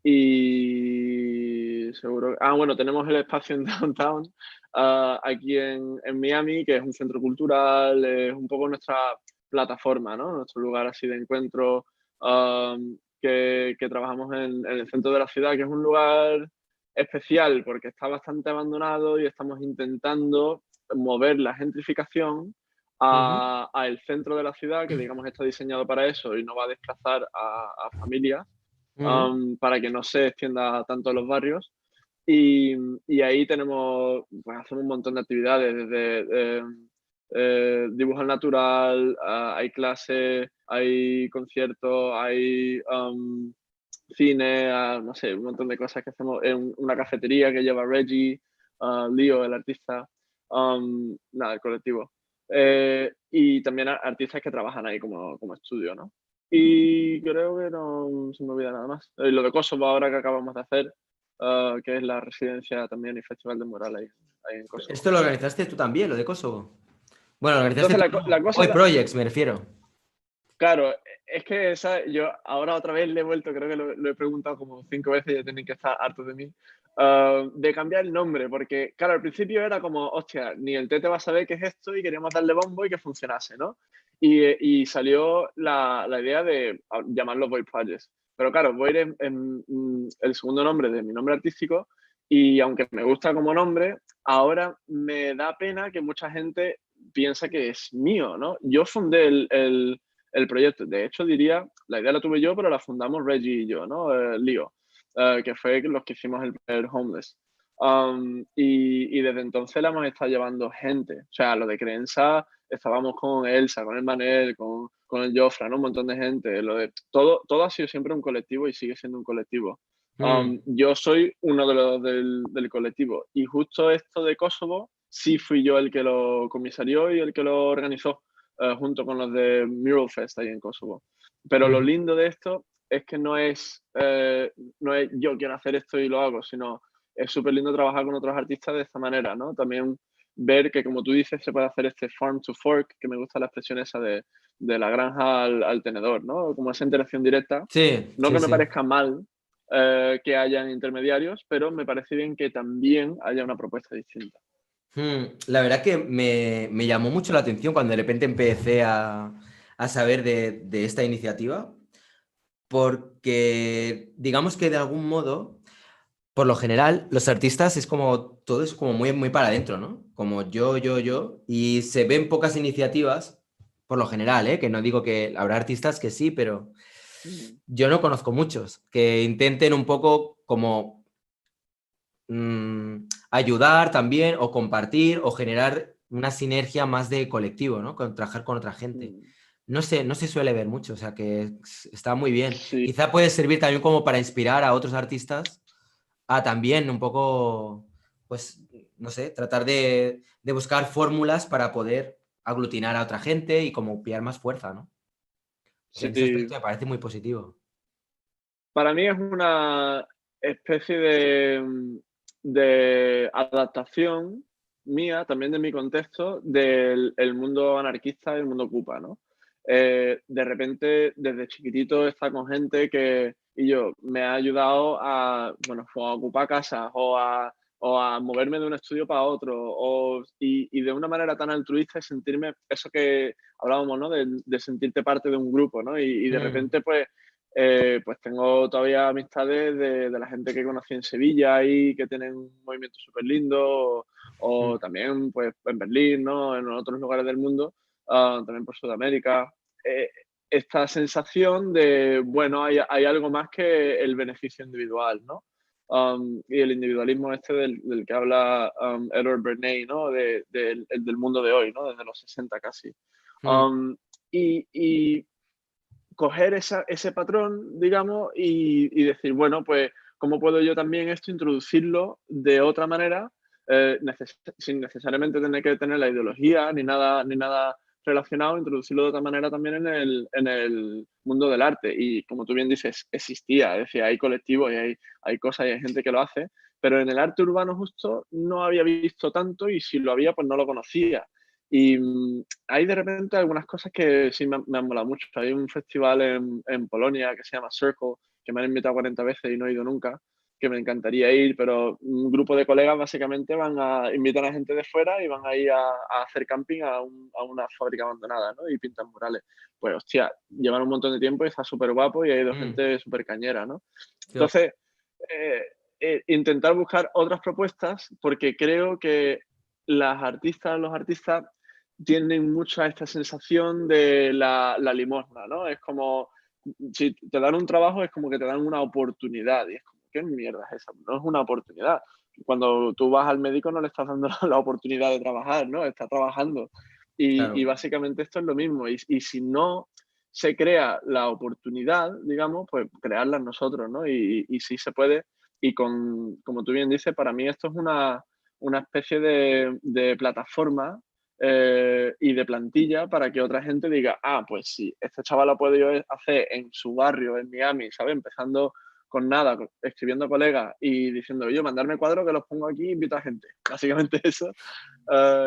y seguro. Bueno, tenemos el espacio en Downtown, aquí en Miami, que es un centro cultural, es un poco nuestra plataforma, ¿no? Nuestro lugar así de encuentro, que trabajamos en el centro de la ciudad, que es un lugar especial porque está bastante abandonado y estamos intentando mover la gentrificación a el centro de la ciudad, que digamos está diseñado para eso y no va a desplazar a familias, para que no se extienda tanto a los barrios. Y ahí tenemos, pues hacemos un montón de actividades, desde dibujo al natural, hay clases, hay conciertos, hay cine, no sé, un montón de cosas que hacemos en una cafetería que lleva Reggie, Leo, el artista, nada, el colectivo. Y también artistas que trabajan ahí como estudio, ¿no? Y creo que no se me olvida nada más. Lo de Kosovo ahora que acabamos de hacer, que es la residencia también y festival de mural ahí en Kosovo. ¿Esto lo organizaste tú también, lo de Kosovo? Bueno, lo organizaste Entonces tú, la no. cosa Hoy era, Projects, me refiero. claro, es que yo ahora otra vez le he vuelto, creo que lo he preguntado como 5 veces y ya tienen que estar hartos de mí, de cambiar el nombre, porque claro, al principio era como, hostia, ni el Tete va a saber qué es esto y queríamos darle bombo y que funcionase, ¿no? Y salió la idea de llamarlo Void Projects. Pero claro, Void es el segundo nombre de mi nombre artístico y aunque me gusta como nombre, ahora me da pena que mucha gente piensa que es mío, ¿no? Yo fundé el proyecto. De hecho, diría, la idea la tuve yo, pero la fundamos Reggie y yo, ¿no? Leo, que fue los que hicimos el Homeless. Y desde entonces la hemos estado llevando gente. O sea, lo de Creencia, estábamos con Elsa, con el Manel, con el Jofra, ¿no? Un montón de gente. Todo ha sido siempre un colectivo y sigue siendo un colectivo. Yo soy uno de los del colectivo. Y justo esto de Kosovo, sí fui yo el que lo comisarió y el que lo organizó. Junto con los de Mural Fest ahí en Kosovo. Pero lo lindo de esto es que no es yo quiero hacer esto y lo hago, sino es súper lindo trabajar con otros artistas de esta manera, ¿no? También ver que, como tú dices, se puede hacer este farm to fork, que me gusta la expresión esa de la granja al tenedor, ¿no? Como esa interacción directa. Sí, No sí, que me sí. parezca mal que hayan intermediarios, pero me parece bien que también haya una propuesta distinta. La verdad que me llamó mucho la atención cuando de repente empecé a saber de esta iniciativa, porque digamos que de algún modo, por lo general, los artistas es como, todo es como muy, muy para adentro, ¿no? Como yo, y se ven pocas iniciativas, por lo general, ¿eh? Que no digo que habrá artistas que sí, pero yo no conozco muchos que intenten un poco como ayudar también o compartir o generar una sinergia más de colectivo, ¿no? Con trabajar con otra gente. No sé, no se suele ver mucho, o sea que está muy bien. Sí, Quizá puede servir también como para inspirar a otros artistas a también un poco, pues, no sé, tratar de buscar fórmulas para poder aglutinar a otra gente y como pillar más fuerza, ¿no? En ese sí. aspecto me parece muy positivo. Para mí es una especie de adaptación mía, también de mi contexto, del el mundo anarquista y el mundo ocupa, ¿no? De repente, desde chiquitito, está con gente y yo, me ha ayudado a, bueno, pues a ocupar casas o a moverme de un estudio para otro, y de una manera tan altruista y sentirme, eso que hablábamos, ¿no? De sentirte parte de un grupo, ¿no? Y de repente, pues tengo todavía amistades de la gente que conocí en Sevilla y que tienen un movimiento súper lindo, o también pues en Berlín, ¿no? En otros lugares del mundo, también por Sudamérica. Esta sensación de, bueno, hay algo más que el beneficio individual, ¿no? Y el individualismo este del que habla Edward Bernays, ¿no? Del mundo de hoy, ¿no? Desde los 60 casi. Y coger ese patrón, digamos, y decir, bueno, pues, ¿cómo puedo yo también esto introducirlo de otra manera, sin necesariamente tener que tener la ideología ni nada relacionado, introducirlo de otra manera también en el mundo del arte? Y como tú bien dices, existía, es decir, hay colectivos y hay cosas y hay gente que lo hace, pero en el arte urbano justo no había visto tanto y si lo había, pues no lo conocía. Y hay de repente algunas cosas que sí me han molado mucho. Hay un festival en Polonia que se llama Circle, que me han invitado 40 veces y no he ido nunca, que me encantaría ir, pero un grupo de colegas básicamente invitan a gente de fuera y van a ir a hacer camping a una fábrica abandonada, ¿no? Y pintan murales. Pues, hostia, llevan un montón de tiempo y está súper guapo y ha ido gente súper cañera, ¿no? Dios. Entonces, intentar buscar otras propuestas porque creo que los artistas tienen mucha esta sensación de la limosna, ¿no? Es como, si te dan un trabajo, es como que te dan una oportunidad. Y es como, ¿qué mierda es esa? No es una oportunidad. Cuando tú vas al médico no le estás dando la oportunidad de trabajar, ¿no? Está trabajando. Y Claro. básicamente esto es lo mismo. Y si no se crea la oportunidad, digamos, pues crearla nosotros, ¿no? Y sí se puede. Y como tú bien dices, para mí esto es una especie de plataforma y de plantilla para que otra gente diga, ah, pues sí, este chaval lo puede yo hacer en su barrio, en Miami, ¿sabes? Empezando con nada, escribiendo colegas y diciendo, yo, mandarme cuadros que los pongo aquí e invito a gente. Básicamente eso,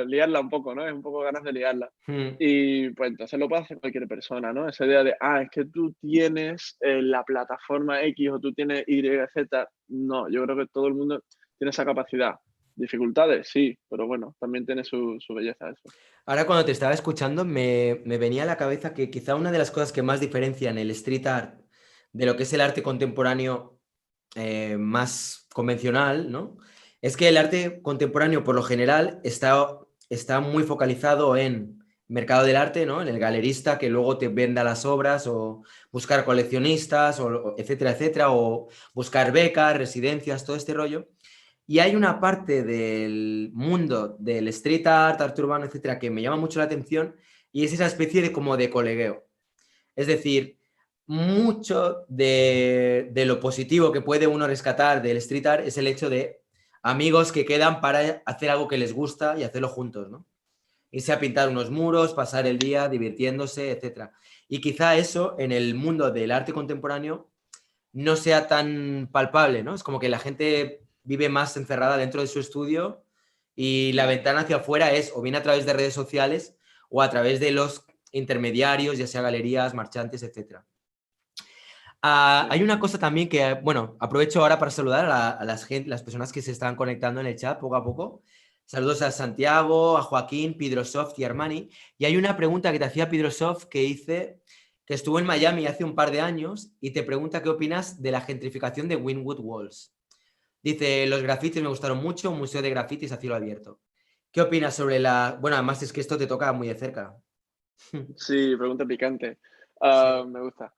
liarla un poco, ¿no? Es un poco ganas de liarla. Mm. Y pues entonces lo puede hacer cualquier persona, ¿no? Esa idea de, ah, es que tú tienes la plataforma X o tú tienes Y, Z. No, yo creo que todo el mundo tiene esa capacidad. Dificultades, sí, pero bueno, también tiene su belleza eso. Ahora cuando te estaba escuchando me venía a la cabeza que quizá una de las cosas que más diferencian el street art de lo que es el arte contemporáneo más convencional, ¿no? Es que el arte contemporáneo por lo general está muy focalizado en mercado del arte, ¿no? En el galerista que luego te venda las obras o buscar coleccionistas, o etcétera, etcétera, o buscar becas, residencias, todo este rollo. Y hay una parte del mundo del street art, arte urbano, etcétera, que me llama mucho la atención y es esa especie de como de colegueo. Es decir, mucho de lo positivo que puede uno rescatar del street art es el hecho de amigos que quedan para hacer algo que les gusta y hacerlo juntos, ¿no? Irse a pintar unos muros, pasar el día divirtiéndose, etcétera. Y quizá eso en el mundo del arte contemporáneo no sea tan palpable, ¿no? Es como que la gente vive más encerrada dentro de su estudio y la Mm. ventana hacia afuera es o bien a través de redes sociales o a través de los intermediarios, ya sea galerías, marchantes, etcétera. Sí. Hay una cosa también que, bueno, aprovecho ahora para saludar las personas que se están conectando en el chat poco a poco. Saludos a Santiago, a Joaquín, Pidrosoft y Armani. Y hay una pregunta que te hacía Pidrosoft que dice que estuvo en Miami hace un par de años y te pregunta qué opinas de la gentrificación de Wynwood Walls. Dice, los grafitis me gustaron mucho, un museo de grafitis a cielo abierto. ¿Qué opinas sobre la...? Bueno, además es que esto te toca muy de cerca. Sí, pregunta picante. Sí. Me gusta.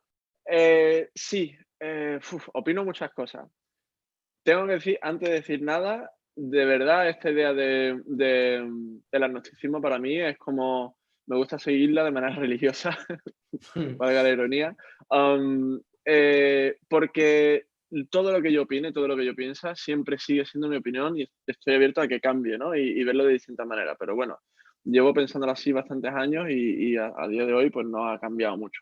Sí, opino muchas cosas. Tengo que decir, antes de decir nada, de verdad, esta idea del agnosticismo para mí es como, me gusta seguirla de manera religiosa, valga la ironía, porque todo lo que yo opine, todo lo que yo piensa, siempre sigue siendo mi opinión y estoy abierto a que cambie, ¿no? Y verlo de distintas maneras. Pero bueno, llevo pensándolo así bastantes años y a día de hoy pues no ha cambiado mucho.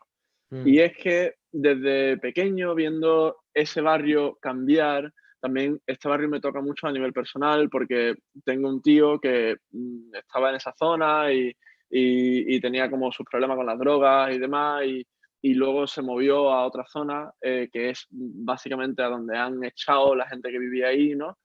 Y Mm. es que desde pequeño, viendo ese barrio cambiar, también este barrio me toca mucho a nivel personal porque tengo un tío que estaba en esa zona y tenía como sus problemas con las drogas y demás, y luego se movió a otra zona que es básicamente a donde han echado la gente que vivía ahí, ¿no?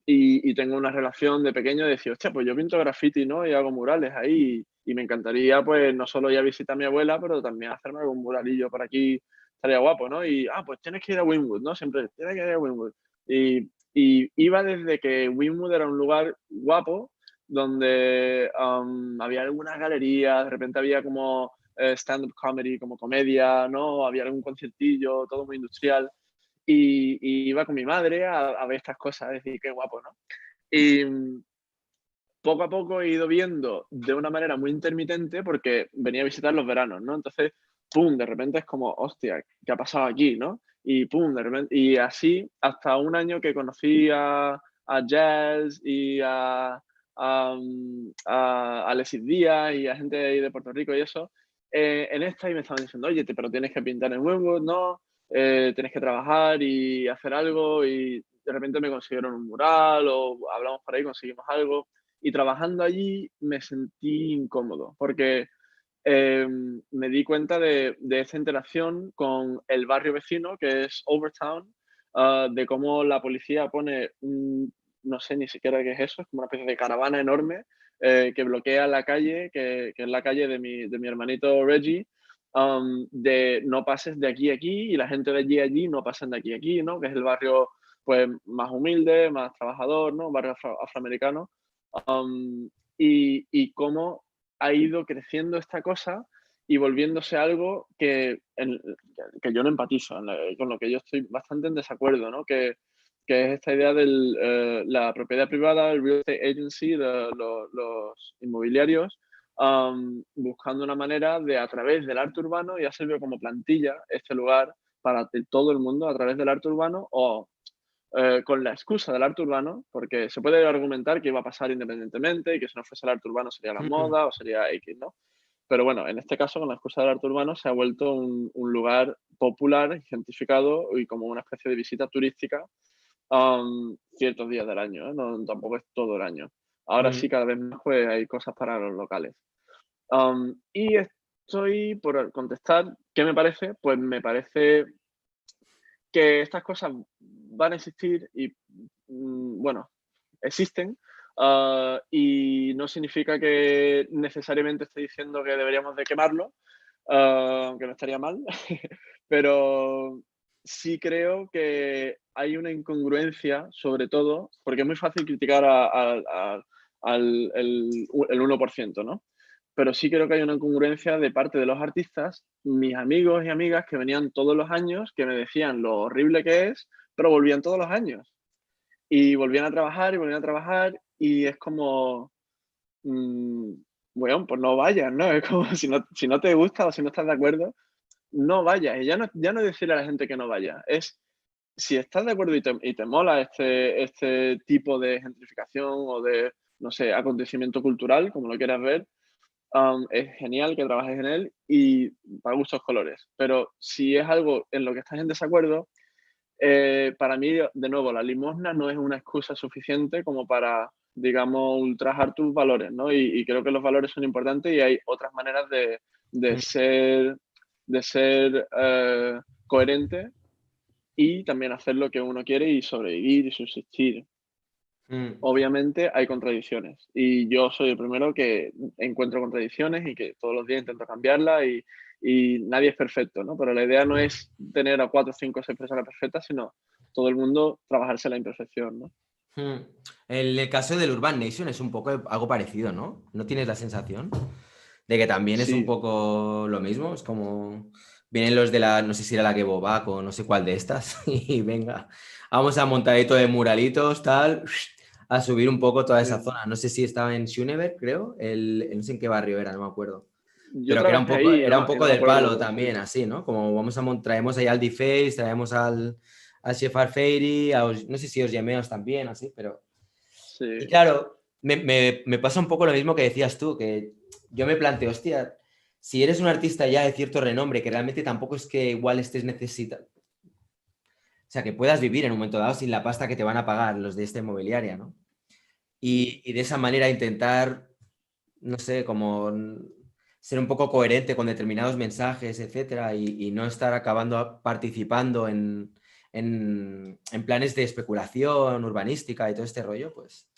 Y tengo una relación de pequeño de decir, hostia, pues yo pinto graffiti, ¿no? Y hago murales ahí. Y me encantaría, pues, no solo ir a visitar a mi abuela, pero también hacerme algún muralillo por aquí. Estaría guapo, ¿no? Y, pues tienes que ir a Wynwood, ¿no? Siempre, tienes que ir a Wynwood. Y iba desde que Wynwood era un lugar guapo, donde había algunas galerías, de repente había como stand-up comedy, como comedia, ¿no? Había algún conciertillo, todo muy industrial y iba con mi madre a ver estas cosas, a decir, qué guapo, ¿no? Y poco a poco he ido viendo de una manera muy intermitente porque venía a visitar los veranos, ¿no? Entonces, pum, de repente es como, hostia, ¿qué ha pasado aquí, no? Y pum, de repente, y así hasta un año que conocí a Jazz y a Alexis Díaz y a gente de ahí de Puerto Rico y eso, en esta y me estaban diciendo, oye, pero tienes que pintar en Wynwood, ¿no? Tienes que trabajar y hacer algo y de repente me consiguieron un mural o hablamos por ahí, conseguimos algo y trabajando allí me sentí incómodo porque me di cuenta de esa interacción con el barrio vecino que es Overtown, de cómo la policía pone no sé ni siquiera qué es eso, es como una especie de caravana enorme que bloquea la calle, que es la calle de mi hermanito Reggie, de no pases de aquí a aquí y la gente de allí a allí no pasen de aquí a aquí, ¿no? Que es el barrio pues más humilde, más trabajador, ¿no? Barrio afroamericano. Y cómo ha ido creciendo esta cosa y volviéndose algo que yo no empatizo, con lo que yo estoy bastante en desacuerdo, ¿no? Que es esta idea de la propiedad privada, el real estate agency, los inmobiliarios, buscando una manera de, a través del arte urbano, ya sirve como plantilla este lugar para todo el mundo a través del arte urbano, o con la excusa del arte urbano, porque se puede argumentar que iba a pasar independientemente y que si no fuese el arte urbano sería la Mm, moda o sería X, ¿no? Pero bueno, en este caso, con la excusa del arte urbano, se ha vuelto un lugar popular, gentrificado y como una especie de visita turística ciertos días del año, ¿eh? No, tampoco es todo el año. Ahora sí, mm, cada vez más pues, hay cosas para los locales. Y estoy por contestar, ¿qué me parece? Pues me parece que estas cosas van a existir y, bueno, existen, y no significa que necesariamente esté diciendo que deberíamos de quemarlo, aunque no estaría mal, pero sí creo que hay una incongruencia, sobre todo, porque es muy fácil criticar al el 1%, ¿no? Pero sí creo que hay una incongruencia de parte de los artistas, mis amigos y amigas que venían todos los años, que me decían lo horrible que es, pero volvían todos los años. Y volvían a trabajar y volvían a trabajar y es como, mm, bueno, pues no vayas, ¿no? Es como si no te gusta o si no estás de acuerdo, no vayas. Y ya no decirle a la gente que no vaya, es si estás de acuerdo y te mola este tipo de gentrificación o de, no sé, acontecimiento cultural, como lo quieras ver, es genial que trabajes en él y para gustos colores. Pero si es algo en lo que estás en desacuerdo, para mí, de nuevo, la limosna no es una excusa suficiente como para, digamos, ultrajar tus valores, ¿no? Y creo que los valores son importantes y hay otras maneras de mm, ser, de ser coherente y también hacer lo que uno quiere y sobrevivir y subsistir. mm. Obviamente hay contradicciones y yo soy el primero que encuentro contradicciones y que todos los días intento cambiarlas y nadie es perfecto, ¿no? Pero la idea no es tener a 4, 5, 6 personas perfectas, sino todo el mundo trabajarse la imperfección, ¿no? Mm. El caso del Urban Nation es un poco algo parecido, ¿no? ¿No tienes la sensación de que también es un Sí, poco lo mismo? Es como vienen los de la, no sé si era la que Bobac o no sé cuál de estas, y venga, vamos a montar ahí todo de muralitos, tal, a subir un poco toda esa sí. zona. No sé si estaba en Schöneberg, creo, no sé en qué barrio era, no me acuerdo. Yo Pero que trabajé ahí era un y poco no me del acuerdo, palo pero también, sí, así, ¿no? Como vamos traemos ahí al D-Face, traemos al Chef Arfeiri, no sé si os Gemeos también, así, pero... Y sí. claro, me pasa un poco lo mismo que decías tú, que yo me planteo, hostia, si eres un artista ya de cierto renombre, que realmente tampoco es que igual estés necesitando, o sea, que puedas vivir en un momento dado sin la pasta que te van a pagar los de esta inmobiliaria, ¿no? Mm, Y de esa manera intentar, no sé, como ser un poco coherente con determinados mensajes, etcétera, y no estar acabando participando en planes de especulación urbanística y todo este rollo, pues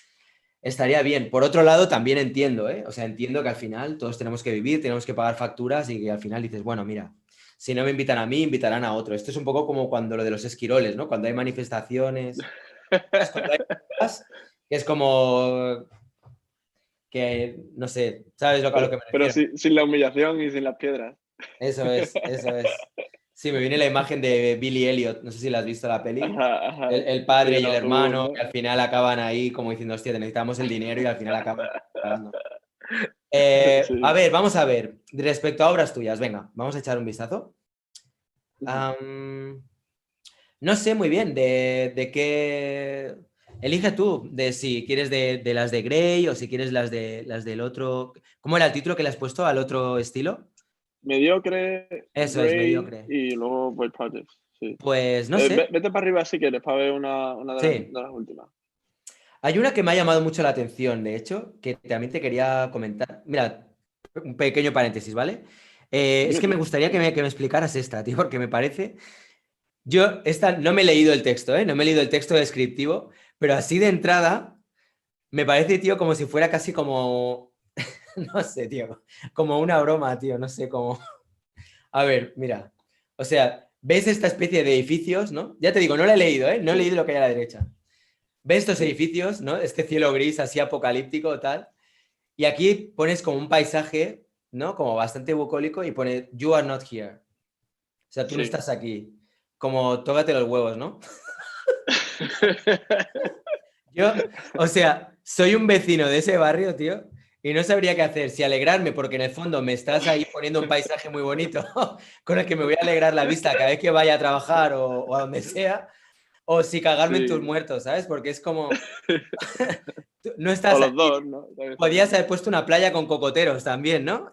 estaría bien. Por otro lado, también entiendo, ¿eh? O sea, entiendo que al final todos tenemos que vivir, tenemos que pagar facturas y que al final dices, bueno, mira, si no me invitan a mí, invitarán a otro. Esto es un poco como cuando lo de los esquiroles, ¿no? Cuando hay manifestaciones, cuando hay cosas, que es como que, no sé, ¿sabes a lo que me pero refiero? sin la humillación y sin las piedras. Eso es, eso es. Sí, me viene la imagen de Billy Elliot, no sé si la has visto la peli, Ajá, ajá. el Sí, padre en y el autobús, hermano, que ¿no? al final acaban ahí como diciendo, hostia, necesitamos el dinero y al final acaban pagando. A Sí. ver, vamos a ver, respecto a obras tuyas, venga, vamos a echar un vistazo. Ujú. Am, no sé muy bien de qué... Elige tú, de si quieres de las de Grey o si quieres las del otro... ¿Cómo era el título que le has puesto al otro estilo? Mediocre, Eso es, Grey mediocre. y luego Void Projects, sí. Pues no sé, Vete para arriba si quieres, para ver una sí. de las últimas. Hay una que me ha llamado mucho la atención, de hecho, que también te quería comentar. Mira, un pequeño paréntesis, ¿vale? Es Dime, que me dime. gustaría que me explicaras esta, tío, porque me parece... Yo, esta, no me he leído el texto, ¿eh? No me he leído el texto descriptivo, pero así de entrada, me parece, tío, como si fuera casi como... No sé, tío, como una broma, tío, no sé cómo... A ver, mira, o sea, ves esta especie de edificios, ¿no? Ya te digo, no la he leído, ¿eh? No he Sí. leído lo que hay a la derecha. ves estos Sí, edificios, ¿no? Este cielo gris así apocalíptico tal, y aquí pones como un paisaje, ¿no? Como bastante bucólico y pone You are not here. O sea, tú no sí. estás aquí. Como tócate los huevos, ¿no? Yo, o sea, soy un vecino de ese barrio, tío, y no sabría qué hacer, si alegrarme, porque en el fondo me estás ahí poniendo un paisaje muy bonito con el que me voy a alegrar la vista cada vez que vaya a trabajar o a donde sea, o si cagarme en tus Sí. muertos, ¿sabes? Porque es como, no O estás los aquí. dos, ¿no? También está Podías bien. haber puesto una playa con cocoteros también, ¿no?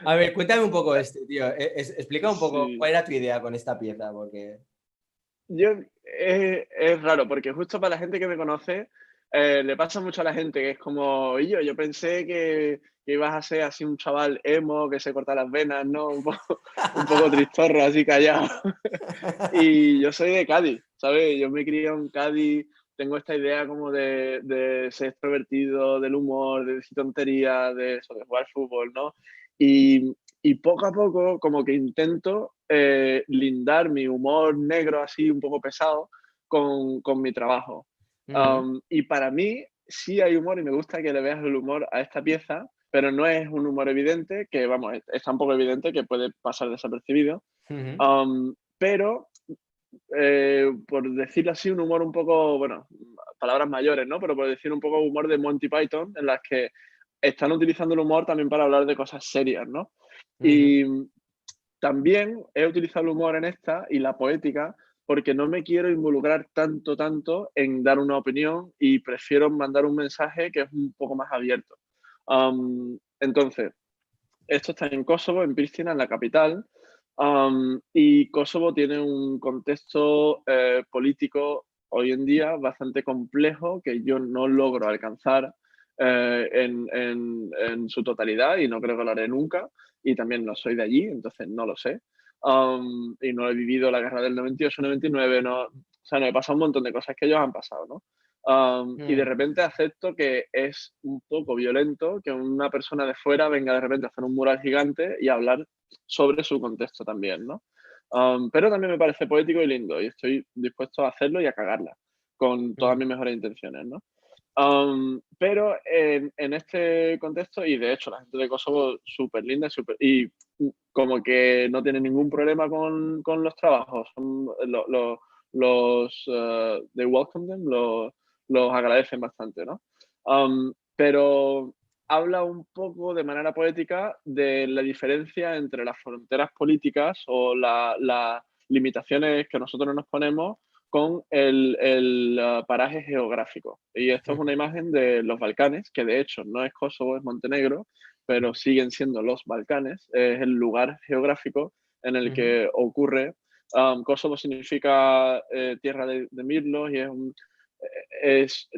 A ver, cuéntame un poco este, tío. Explica un poco Sí. cuál era tu idea con esta pieza, porque... Yo, es raro, porque justo para la gente que me conoce, le pasa mucho a la gente que es como, y yo pensé que ibas a ser así un chaval emo, que se corta las venas, ¿no? Un poco tristorro, así callado. Y yo soy de Cádiz, ¿sabes? Yo me crié en Cádiz, tengo esta idea como de ser extrovertido, del humor, de decir tonterías, de eso, de jugar fútbol, ¿no? Y poco a poco como que intento lindar mi humor negro así un poco pesado con mi trabajo. Ujú, Y para mí sí hay humor y me gusta que le veas el humor a esta pieza, pero no es un humor evidente, que vamos, es tan poco evidente que puede pasar desapercibido. ujú, Pero por decirlo así, un humor un poco, bueno, palabras mayores, ¿no? Pero por decir un poco humor de Monty Python, en las que están utilizando el humor también para hablar de cosas serias, ¿no? ujú, Y también he utilizado el humor en esta y la poética porque no me quiero involucrar tanto en dar una opinión y prefiero mandar un mensaje que es un poco más abierto. Entonces, esto está en Kosovo, en Pristina, en la capital, y Kosovo tiene un contexto político hoy en día bastante complejo que yo no logro alcanzar en su totalidad y no creo que lo haré nunca. Y también no soy de allí, entonces no lo sé. Y no he vivido la guerra del 98-99, no, o sea, me he pasado un montón de cosas que ellos han pasado, ¿no? Y de ujú, repente acepto que es un poco violento que una persona de fuera venga de repente a hacer un mural gigante y hablar sobre su contexto también, ¿no? Pero también me parece poético y lindo y estoy dispuesto a hacerlo y a cagarla con todas ujú, mis mejores intenciones, ¿no? Pero en este contexto, y de hecho la gente de Kosovo súper linda y como que no tiene ningún problema con los trabajos, son they welcome them, los agradecen bastante, ¿no? Pero habla un poco de manera poética de la diferencia entre las fronteras políticas o las limitaciones que nosotros nos ponemos con el paraje geográfico. Y esto es una ujú, imagen de los Balcanes, que de hecho no es Kosovo, es Montenegro, pero siguen siendo los Balcanes, es el lugar geográfico en el ujú, que ocurre. Kosovo significa tierra de mirlos y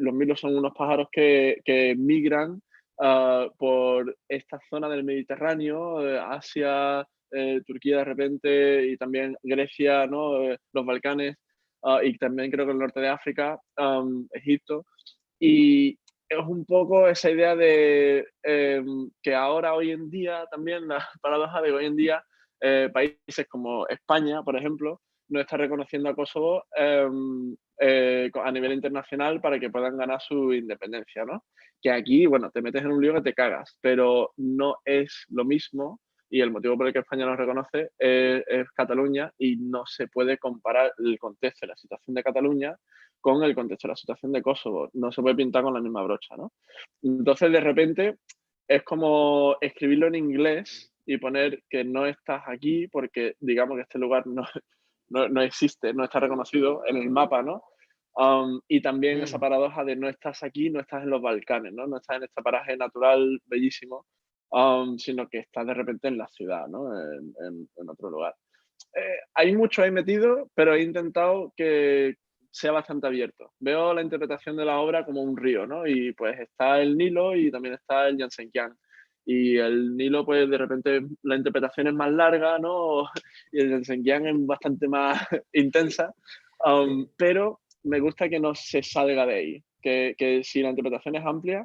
los mirlos son unos pájaros que migran por esta zona del Mediterráneo, Asia, Turquía de repente y también Grecia, ¿no? Los Balcanes y también creo que el norte de África, Egipto. Y es un poco esa idea de que ahora, hoy en día, también la paradoja de que hoy en día países como España, por ejemplo, no está reconociendo a Kosovo a nivel internacional para que puedan ganar su independencia, ¿no? Que aquí, bueno, te metes en un lío que te cagas, pero no es lo mismo y el motivo por el que España no reconoce es Cataluña y no se puede comparar el contexto de la situación de Cataluña con el contexto de la situación de Kosovo. No se puede pintar con la misma brocha, ¿no? Entonces, de repente, es como escribirlo en inglés y poner que no estás aquí porque digamos que este lugar no existe, no está reconocido en el mapa, ¿no? Y también esa ujú. paradoja de no estás aquí, no estás en los Balcanes, ¿no? No estás en este paraje natural bellísimo, sino que estás de repente en la ciudad, ¿no? En otro lugar. Hay mucho ahí metido, pero he intentado que sea bastante abierto. Veo la interpretación de la obra como un río, ¿no? Y pues está el Nilo y también está el Yansenkiang. Y el Nilo, pues de repente la interpretación es más larga, ¿no? Y el Yansenkiang es bastante más intensa. Sí. Pero me gusta que no se salga de ahí. Que si la interpretación es amplia,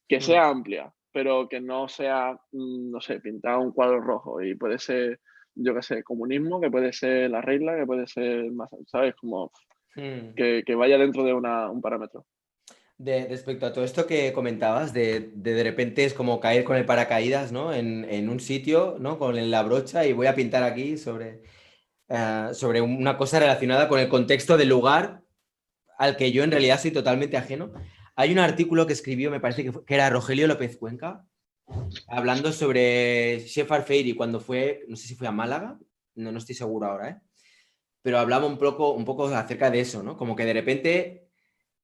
que Mm, sea amplia, pero que no sea, no sé, pintar un cuadro rojo. Y puede ser, yo qué sé, comunismo, que puede ser la regla, que puede ser más, ¿sabes? Como Mm. que vaya dentro de un parámetro. Respecto a todo esto que comentabas, de repente es como caer con el paracaídas, ¿no? En un sitio, ¿no? Con la brocha y voy a pintar aquí sobre una cosa relacionada con el contexto del lugar al que yo en realidad soy totalmente ajeno. Hay un artículo que escribió, me parece que era Rogelio López Cuenca, hablando sobre Shepard Fairey cuando fue, no sé si fue a Málaga, no estoy seguro ahora, ¿eh? Pero hablaba un poco acerca de eso, ¿no? Como que de repente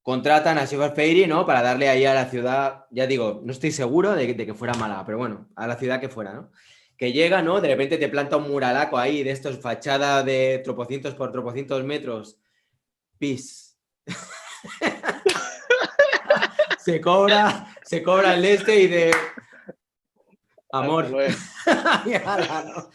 contratan a Shepard Fairey, ¿no? Para darle ahí a la ciudad, ya digo, no estoy seguro de que fuera Málaga, pero bueno, a la ciudad que fuera, ¿no? Que llega, ¿no? De repente te planta un muralaco ahí de estos, fachada de tropocientos por tropocientos metros, peace. se cobra el este y de Hasta amor. luego. Y ala, ¿no?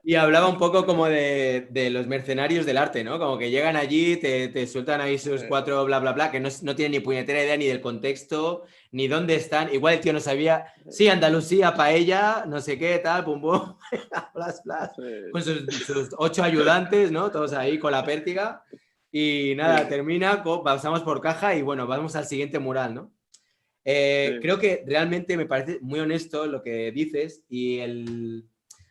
Y hablaba un poco como de los mercenarios del arte, ¿no? Como que llegan allí, te sueltan ahí sus cuatro bla, bla, bla, que no tienen ni puñetera idea ni del contexto, ni dónde están. Igual el tío no sabía, sí, Andalucía, paella, no sé qué, tal, pum, pum, plas, plas, Sí, con sus 8 ayudantes, ¿no? Todos ahí con la pértiga. Y nada, sí, termina, pasamos por caja y bueno, vamos al siguiente mural, ¿no? sí, Creo que realmente me parece muy honesto lo que dices y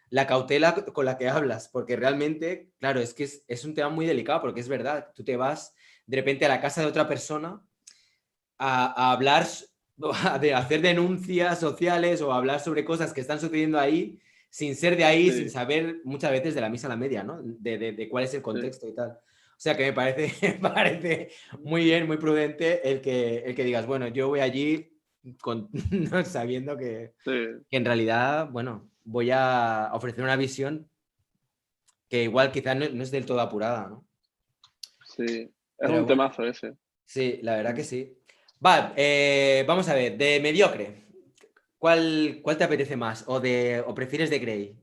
la cautela con la que hablas, porque realmente, claro, es que es un tema muy delicado, porque es verdad, tú te vas de repente a la casa de otra persona a hablar, de hacer denuncias sociales o a hablar sobre cosas que están sucediendo ahí, sin ser de ahí, sin sí, saber muchas veces de la misa a la media, ¿no? De cuál es el sí. contexto y tal. O sea que me parece, me parece muy bien, muy prudente el que digas, bueno, yo voy allí con, sabiendo Sí, que en realidad, bueno, voy a ofrecer una visión que igual quizás no es del todo apurada, ¿no? sí. Es Pero un bueno, temazo ese. sí, la verdad que sí. Vale, vamos a ver, de mediocre, ¿cuál te apetece más? ¿O prefieres de Grey?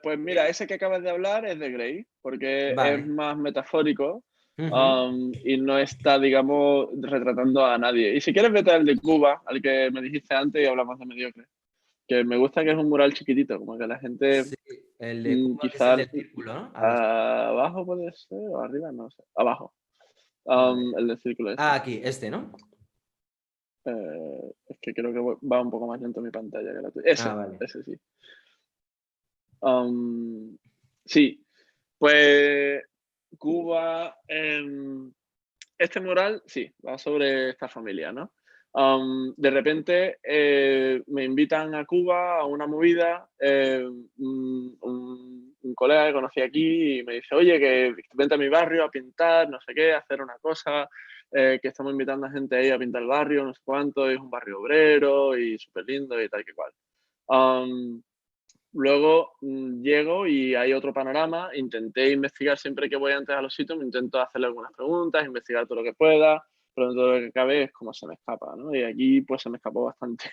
Pues mira, ese que acabas de hablar es de Grey, porque es Vale. más metafórico, Ujú. y no está, digamos, retratando a nadie. Y si quieres, vete al de Cuba, al que me dijiste antes y hablamos de mediocre. Que me gusta que es un mural chiquitito, como que la gente Sí, el de Cuba que es el quizás del círculo, ¿no? A ver. abajo puede ser, o arriba, no sé. Abajo, A ver. el del círculo Ah, ese. aquí, este, ¿no? Es que creo que va un poco más lento mi pantalla que la tuya. Ah, vale. Ese sí. Sí, pues Cuba, este mural, sí, va sobre esta familia, ¿no? De repente me invitan a Cuba a una movida, un colega que conocí aquí y me dice, oye, que vente a mi barrio a pintar, no sé qué, a hacer una cosa, que estamos invitando a gente ahí a pintar el barrio, no sé cuánto, es un barrio obrero y súper lindo y tal que cual. Um, Luego llego y hay otro panorama. Intenté investigar siempre que voy antes a los sitios, me intento hacerle algunas preguntas, investigar todo lo que pueda, pero todo lo que cabe es como se me escapa, ¿no? Y aquí pues se me escapó bastante.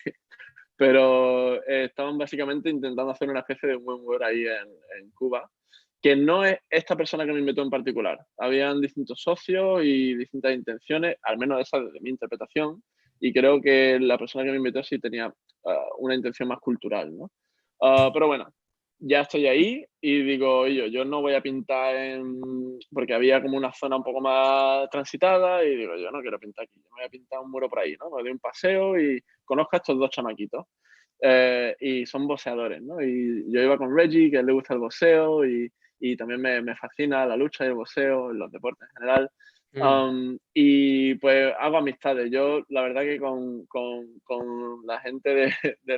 Pero estaban básicamente intentando hacer una especie de buen word ahí en Cuba, que no es esta persona que me invitó en particular. Habían distintos socios y distintas intenciones, al menos esa de mi interpretación, y creo que la persona que me invitó sí tenía una intención más cultural, ¿no? Pero bueno, ya estoy ahí y digo, oye, yo no voy a pintar porque había como una zona un poco más transitada y digo, yo no quiero pintar aquí, yo me voy a pintar un muro por ahí, ¿no? Me doy un paseo y conozco a estos dos chamaquitos, y son boxeadores, ¿no? Y yo iba con Reggie, que a él le gusta el boxeo y también me fascina la lucha y el boxeo, los deportes en general. Mm. Y pues hago amistades. Yo, la verdad que con la gente de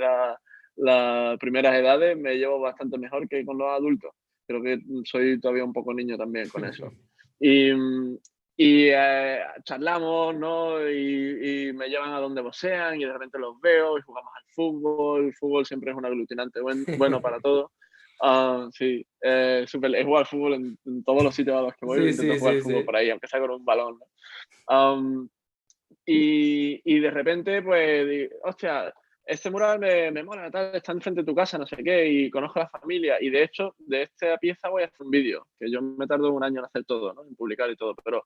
las primeras edades me llevo bastante mejor que con los adultos. Creo que soy todavía un poco niño también con eso. Y, charlamos, ¿no? Y me llevan a donde vocean y de repente los veo y jugamos al fútbol. El fútbol siempre es un aglutinante bueno para todos. Sí, he jugado al fútbol en todos los sitios a los que voy, Sí, intento sí, jugar al sí, fútbol por sí. ahí, aunque sea con un balón, ¿no? Y de repente, pues, hostia, este mural me mola, tal, está enfrente de tu casa, no sé qué, y conozco a la familia. Y de hecho, de esta pieza voy a hacer un vídeo, que yo me tardo un año en hacer todo, ¿no? En publicar y todo, pero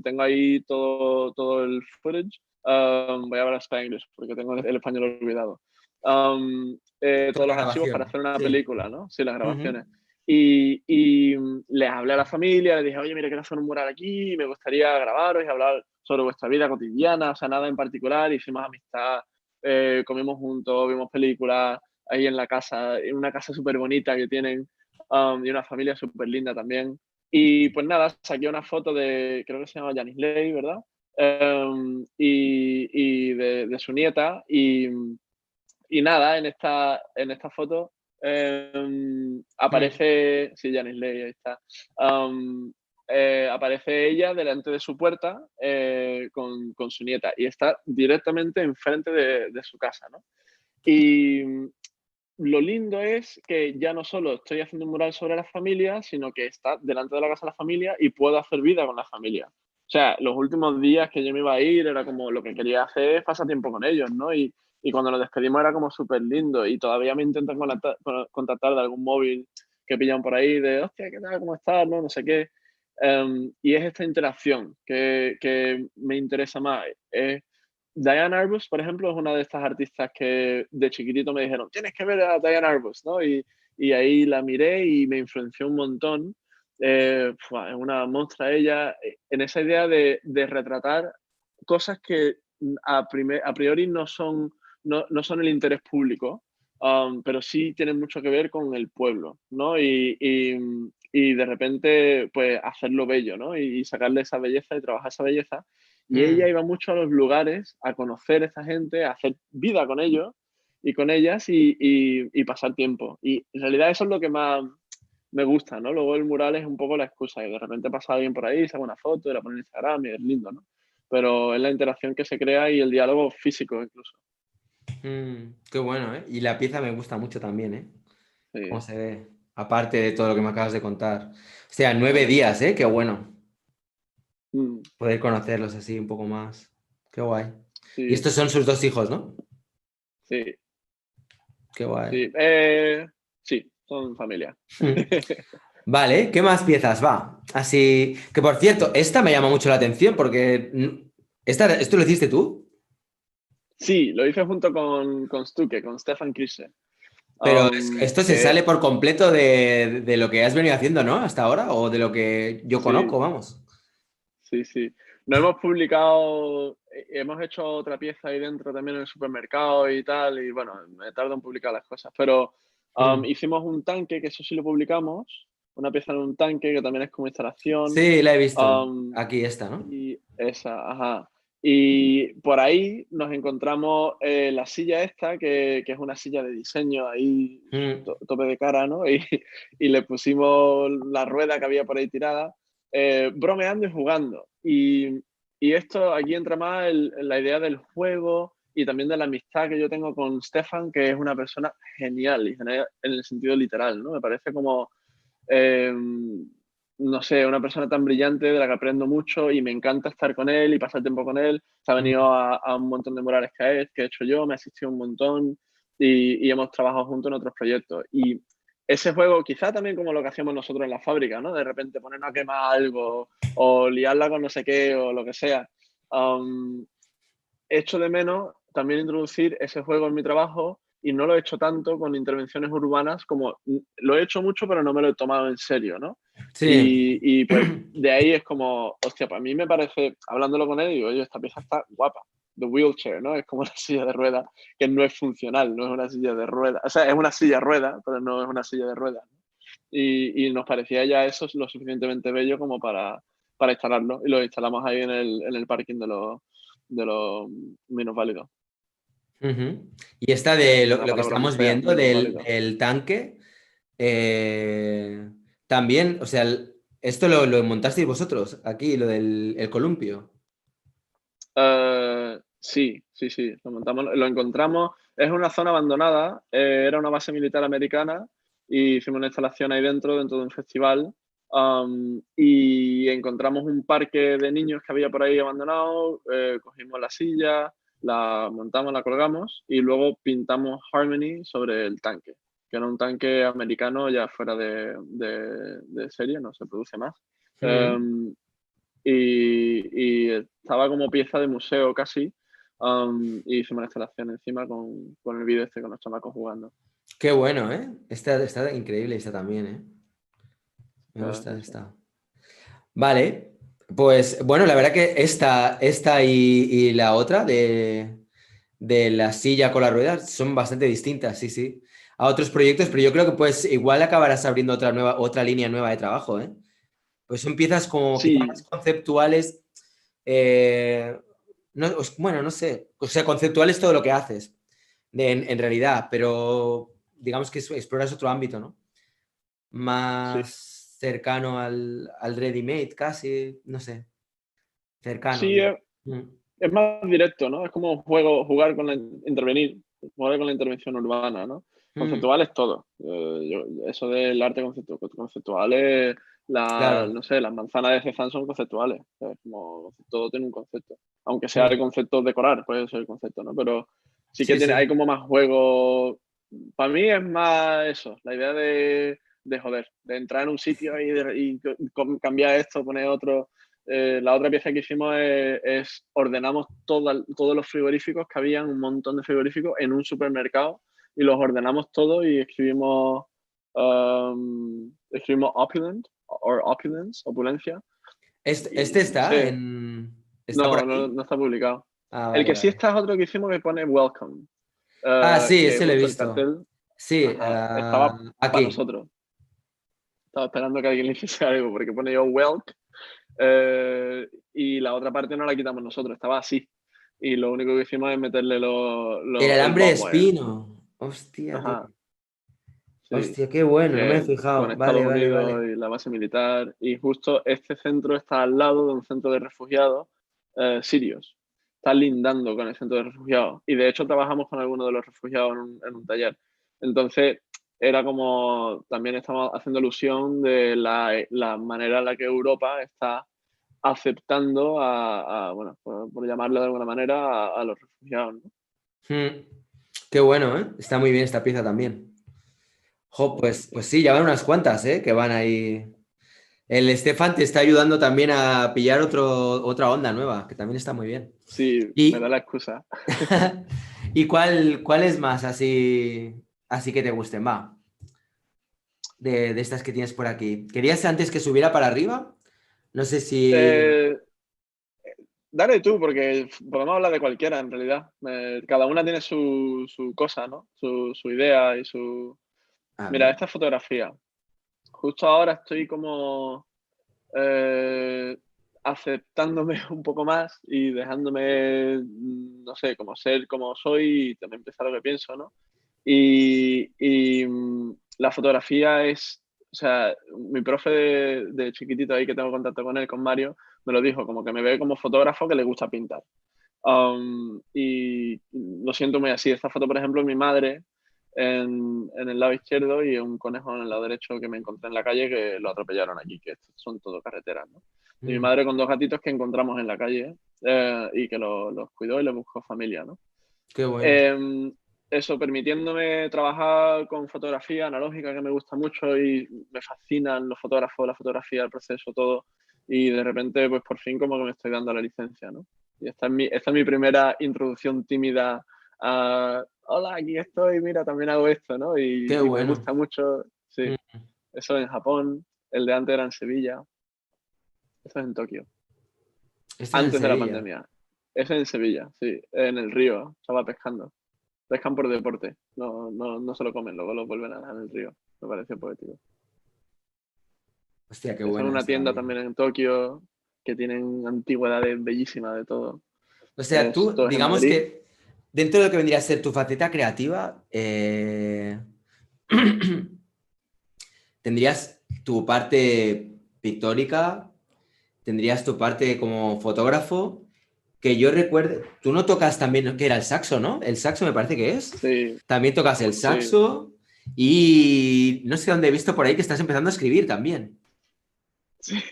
tengo ahí todo el footage. Voy a hablar Spanglish, porque tengo el español olvidado. Toda Todos la los archivos para grabación. hacer una Sí. película, ¿no? Sí, las Ujú. grabaciones. y les hablé a la familia, les dije, oye, mira, quiero hacer un mural aquí, me gustaría grabaros y hablar sobre vuestra vida cotidiana, o sea, nada en particular, hicimos amistad, comimos juntos, vimos películas ahí en la casa, en una casa súper bonita que tienen, y una familia súper linda también. Y pues nada, saqué una foto de, creo que se llama Janis Ley, ¿verdad? Y de su nieta, y nada, en esta foto Mm. aparece, sí, Janis Ley, ahí está. Am, Aparece ella delante de su puerta con su nieta y está directamente enfrente de su casa, ¿no? Y lo lindo es que ya no solo estoy haciendo un mural sobre la familia, sino que está delante de la casa de la familia y puedo hacer vida con la familia. O sea, los últimos días que yo me iba a ir era como lo que quería hacer es pasar tiempo con ellos, ¿no? Y cuando nos despedimos era como súper lindo y todavía me intentan contactar de algún móvil que pillan por ahí de, hostia, ¿qué tal? ¿Cómo estás? ¿No? No sé qué. Y es esta interacción que me interesa más. Diane Arbus, por ejemplo, es una de estas artistas que de chiquitito me dijeron, tienes que ver a Diane Arbus, ¿no? Y ahí la miré y me influenció un montón. Es una monstrua ella, en esa idea de retratar cosas que a priori no son el interés público, pero sí tienen mucho que ver con el pueblo, ¿no? Y de repente, pues, hacerlo bello, ¿no? Y sacarle esa belleza y trabajar esa belleza. Y ella Mm. iba mucho a los lugares a conocer a esta gente, a hacer vida con ellos y con ellas y pasar tiempo. Y en realidad eso es lo que más me gusta, ¿no? Luego el mural es un poco la excusa, y de repente pasa alguien por ahí, saca una foto y la pone en Instagram y es lindo, ¿no? Pero es la interacción que se crea y el diálogo físico incluso. Qué bueno, ¿eh? Y la pieza me gusta mucho también, ¿eh? Cómo Sí, se ve. Aparte de todo lo que me acabas de contar. O sea, 9 días, sí. ¿eh? Qué bueno. Mm, Poder conocerlos así un poco más. Qué guay. Y sí, estos son sus 2 hijos, ¿no? sí, Qué guay. sí. Sí, son familia. Vale, ¿qué más piezas? Va. Así. Que por cierto, esta me llama mucho la atención porque. ¿Esto lo hiciste tú? Sí, lo hice junto con Stuke, con Stefan Krise. Pero esto se Que sale por completo de lo que has venido haciendo, ¿no? Hasta ahora, o de lo que yo sí, conozco, vamos. sí, sí. No hemos publicado, hemos hecho otra pieza ahí dentro también en el supermercado y tal, y bueno, me tardo en publicar las cosas, pero Mm. hicimos un tanque, que eso sí lo publicamos, una pieza en un tanque que también es como instalación, Sí, la he visto. um, Aquí está, ¿no? y esa, ajá. Y por ahí nos encontramos la silla esta, que es una silla de diseño ahí, Mm. tope de cara, ¿no? Y le pusimos la rueda que había por ahí tirada, bromeando y jugando. Y esto aquí entra más la idea del juego y también de la amistad que yo tengo con Stefan, que es una persona genial, y genial en el sentido literal, ¿no? Me parece como eh, no sé, una persona tan brillante de la que aprendo mucho y me encanta estar con él y pasar tiempo con él. Se ha venido Mm. a un montón de murales que he hecho yo, me ha asistido un montón y hemos trabajado juntos en otros proyectos. Y ese juego, quizá también como lo que hacíamos nosotros en la fábrica, ¿no? De repente ponernos a quemar algo o liarla con no sé qué o lo que sea. Um, Echo de menos también introducir ese juego en mi trabajo y no lo he hecho tanto con intervenciones urbanas como lo he hecho mucho, pero no me lo he tomado en serio, ¿no? Sí. Y pues de ahí es como, hostia, para mí me parece, hablándolo con él, digo, oye, esta pieza está guapa. The wheelchair, ¿no? Es como una silla de ruedas que no es funcional, no es una silla de ruedas. O sea, es una silla de ruedas, pero no es una silla de ruedas. ¿No? Y nos parecía ya eso lo suficientemente bello como para instalarlo. Y lo instalamos ahí en el parking de los minusválidos. Ujú. Y esta Que es de lo, una lo que palabra muy estamos fea, viendo del, minusválido. del tanque, también, o sea, esto lo montasteis vosotros, aquí, lo del el columpio. Sí, sí, sí, lo montamos, lo encontramos. Es una zona abandonada, era una base militar americana y hicimos una instalación ahí dentro de un festival. Y encontramos un parque de niños que había por ahí abandonado, cogimos la silla, la montamos, la colgamos y luego pintamos Harmony sobre el tanque, que era un tanque americano ya fuera de serie, no se produce más. Mm. Um, y estaba como pieza de museo casi. Y hicimos una instalación encima con el vídeo este con los chamacos jugando. Qué bueno, ¿eh? Esta está increíble, esta también, ¿eh? Me gusta No sé. esta. Vale, pues bueno, la verdad que esta y la otra de la silla con las ruedas son bastante distintas, sí, sí, a otros proyectos, pero yo creo que pues igual acabarás abriendo otra línea nueva de trabajo, ¿eh? Pues empiezas como quizás más Sí, conceptuales, eh, bueno, no sé, o sea, conceptual es todo lo que haces en realidad, pero digamos que exploras otro ámbito, ¿no? sí. Más cercano al ready-made, casi, no sé, cercano, Sí, digo. Mm. es más directo, ¿no? Es como jugar con intervenir, jugar con la intervención urbana, ¿no? Mm, Conceptual es todo. Eso del arte conceptual es claro. no sé, las manzanas de Cezanne son conceptuales. Es como todo tiene un concepto. Aunque sea Mm. el concepto decorar, puede ser el concepto, ¿no? Pero sí que Sí, hay sí. como más juego. Para mí es más eso, la idea de joder, de entrar en un sitio y cambiar esto, poner otro. La otra pieza que hicimos ordenamos todos los frigoríficos, que habían un montón de frigoríficos en un supermercado, y los ordenamos todos y escribimos opulent o opulence, opulencia. Este Y no está sé, en... ¿Está por aquí? no está publicado. Ah, El vale, que sí vale. está es otro que hicimos que pone welcome, Ah, sí, que ese lo he justo el visto. cartel, Sí, ajá, estaba para aquí. nosotros. Estaba esperando que alguien le hiciese algo porque pone yo welcome. Y la otra parte no la quitamos nosotros, estaba así. Y lo único que hicimos es meterle El el alambre de bob wire. espino. Hostia, tío. Ajá, sí. Hostia, qué bueno, no me he Que con fijado. Vale, Estados vale, Unidos vale. y la base militar. Y justo este centro está al lado de un centro de refugiados sirios. Está lindando con el centro de refugiados. Y de hecho trabajamos con algunos de los refugiados en un taller. Entonces era como, también estamos haciendo alusión de la manera en la que Europa está aceptando bueno, por llamarlo de alguna manera, a los refugiados, ¿no? Mm, qué bueno, ¿eh? Está muy bien esta pieza también. Jo, pues sí, ya van unas cuantas, ¿eh? Que van ahí. El Estefan te está ayudando también a pillar otra onda nueva, que también está muy bien. Sí, me da ¿Y, la excusa. ¿y cuál es más así que te gusten? Va, de estas que tienes por aquí. ¿Querías antes que subiera para arriba? No sé si... Eh, Dale tú, porque podemos hablar de cualquiera en realidad. Cada una tiene su cosa, ¿no? Su idea y su... A Mira, ver. esta fotografía. Justo ahora estoy como eh, aceptándome un poco más y dejándome, no sé, como ser como soy y también pensar lo que pienso, ¿no? La fotografía es, o sea, mi profe de chiquitito ahí que tengo contacto con él, con Mario, me lo dijo, como que me ve como fotógrafo que le gusta pintar. Y lo siento muy así. Esta foto, por ejemplo, mi madre en el lado izquierdo y un conejo en el lado derecho que me encontré en la calle que lo atropellaron aquí, que son todo carreteras, ¿no? Y mi Mm, madre con dos gatitos que encontramos en la calle y que los cuidó y les buscó familia, ¿no? qué bueno. Eh, Eso, permitiéndome trabajar con fotografía analógica, que me gusta mucho y me fascinan los fotógrafos, la fotografía, el proceso, todo. Y de repente, pues por fin como que me estoy dando la licencia, ¿no? Y esta es mi primera introducción tímida a, hola, aquí estoy, mira, también hago esto, ¿no? Qué Y me bueno. gusta mucho, sí. Mm, Eso en Japón, el de antes era en Sevilla, eso es en Tokio, esto es en antes de la Sevilla. pandemia. Eso es en Sevilla, sí, en el río, estaba pescando. Pescan por deporte, no se lo comen, luego lo vuelven a dejar en el río. Me pareció poético. Hostia, qué Eso es buena una esta tienda también. también en Tokio, que tienen antigüedades bellísimas de todo. O sea, tú, Todo es en digamos Madrid. que dentro de lo que vendría a ser tu faceta creativa, tendrías tu parte pictórica, tendrías tu parte como fotógrafo, que yo recuerde, tú no tocas también, que era el saxo, ¿no? El saxo me parece que es. Sí, También tocas el sí, saxo y no sé dónde he visto por ahí que estás empezando a escribir también. sí.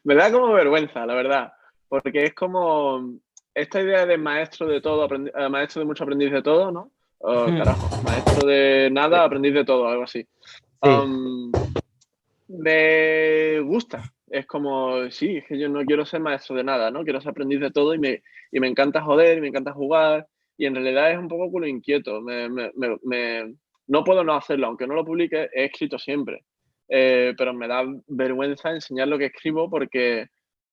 Me da como vergüenza, la verdad, porque es como esta idea de maestro de todo, maestro de mucho aprendiz de todo, ¿no? Oh, carajo, maestro de nada, aprendiz de todo, algo así. Sí. Um, Me gusta. Es como, sí, es que yo no quiero ser maestro de nada, ¿no? Quiero ser aprendiz de todo y me encanta joder, me encanta jugar. Y en realidad es un poco culo inquieto. No puedo no hacerlo, aunque no lo publique, he escrito siempre. pero me da vergüenza enseñar lo que escribo porque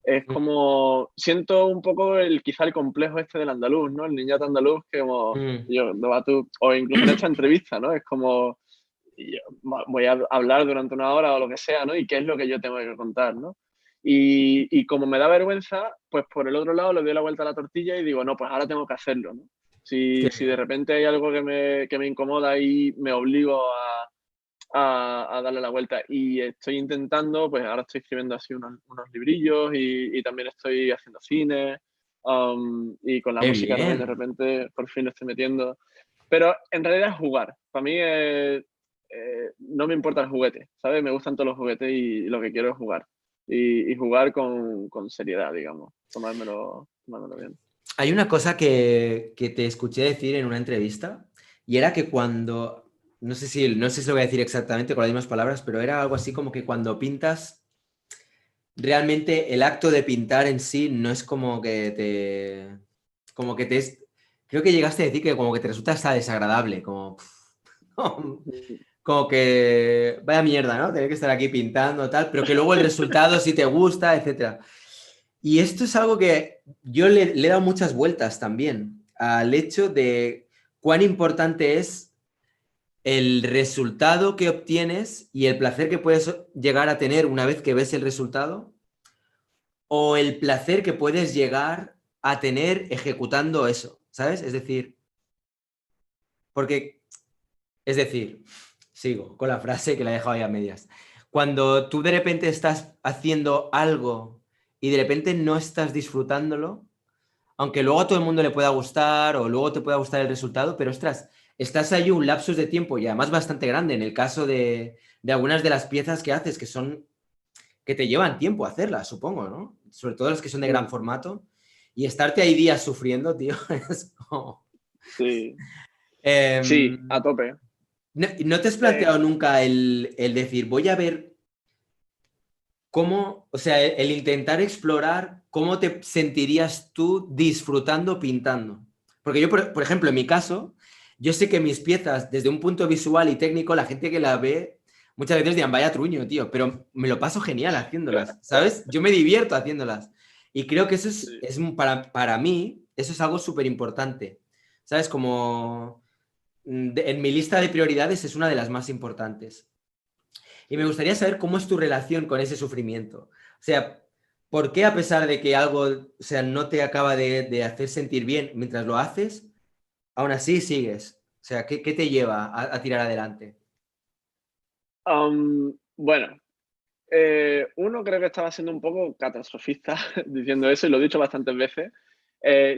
es como, siento un poco quizá el complejo este del andaluz, ¿no? El niñato andaluz que como, Mm. yo, ¿dónde vas tú? O incluso en esta entrevista, ¿no? Es como, yo voy a hablar durante una hora o lo que sea, ¿no? Y qué es lo que yo tengo que contar, ¿no? Y como me da vergüenza, pues por el otro lado le doy la vuelta a la tortilla y digo, no, pues ahora tengo que hacerlo, ¿no? Qué Si de bien. repente hay algo que me incomoda y me obligo a darle la vuelta y estoy intentando, pues ahora estoy escribiendo así unos librillos y también estoy haciendo cine, y con la Qué música también de bien. repente por fin lo estoy metiendo. Pero en realidad es jugar. Para mí no me importa el juguete, ¿sabes? Me gustan todos los juguetes y lo que quiero es jugar. Y jugar con seriedad, digamos. Tomármelo bien. Hay una cosa que te escuché decir en una entrevista y era que cuando, no sé si lo voy a decir exactamente con las mismas palabras, pero era algo así como que cuando pintas, realmente el acto de pintar en sí no es como que te es, creo que llegaste a decir que como que te resulta hasta desagradable, como, como que vaya mierda, ¿no? Tener que estar aquí pintando tal, pero que luego el resultado sí te gusta, etcétera. Y esto es algo que yo le he dado muchas vueltas también al hecho de cuán importante es el resultado que obtienes y el placer que puedes llegar a tener una vez que ves el resultado o el placer que puedes llegar a tener ejecutando eso, ¿sabes? Es decir, porque, es decir, sigo con la frase que la he dejado ahí a medias. Cuando tú de repente estás haciendo algo y de repente no estás disfrutándolo, aunque luego a todo el mundo le pueda gustar o luego te pueda gustar el resultado, pero ostras, estás ahí un lapsus de tiempo y además bastante grande en el caso de algunas de las piezas que haces que te llevan tiempo hacerlas, supongo, ¿no? Sobre todo las que son de gran Mm, formato. Y estarte ahí días sufriendo, tío, es como... sí, sí, a Em, tope. ¿no te has Eh, planteado nunca el decir, voy a ver cómo, o sea, el intentar explorar cómo te sentirías tú disfrutando pintando? Porque yo, por ejemplo, en mi caso, yo sé que mis piezas, desde un punto visual y técnico, la gente que la ve muchas veces dirán, vaya truño, tío, pero me lo paso genial haciéndolas, ¿sabes? Yo me divierto haciéndolas. Y creo que eso sí. para mí, eso es algo súper importante, ¿sabes? Como en mi lista de prioridades es una de las más importantes. Y me gustaría saber cómo es tu relación con ese sufrimiento. O sea, ¿por qué a pesar de que algo, o sea, no te acaba de hacer sentir bien mientras lo haces, aún así sigues? O sea, ¿qué te lleva a tirar adelante? Bueno, uno creo que estaba siendo un poco catastrofista diciendo eso y lo he dicho bastantes veces.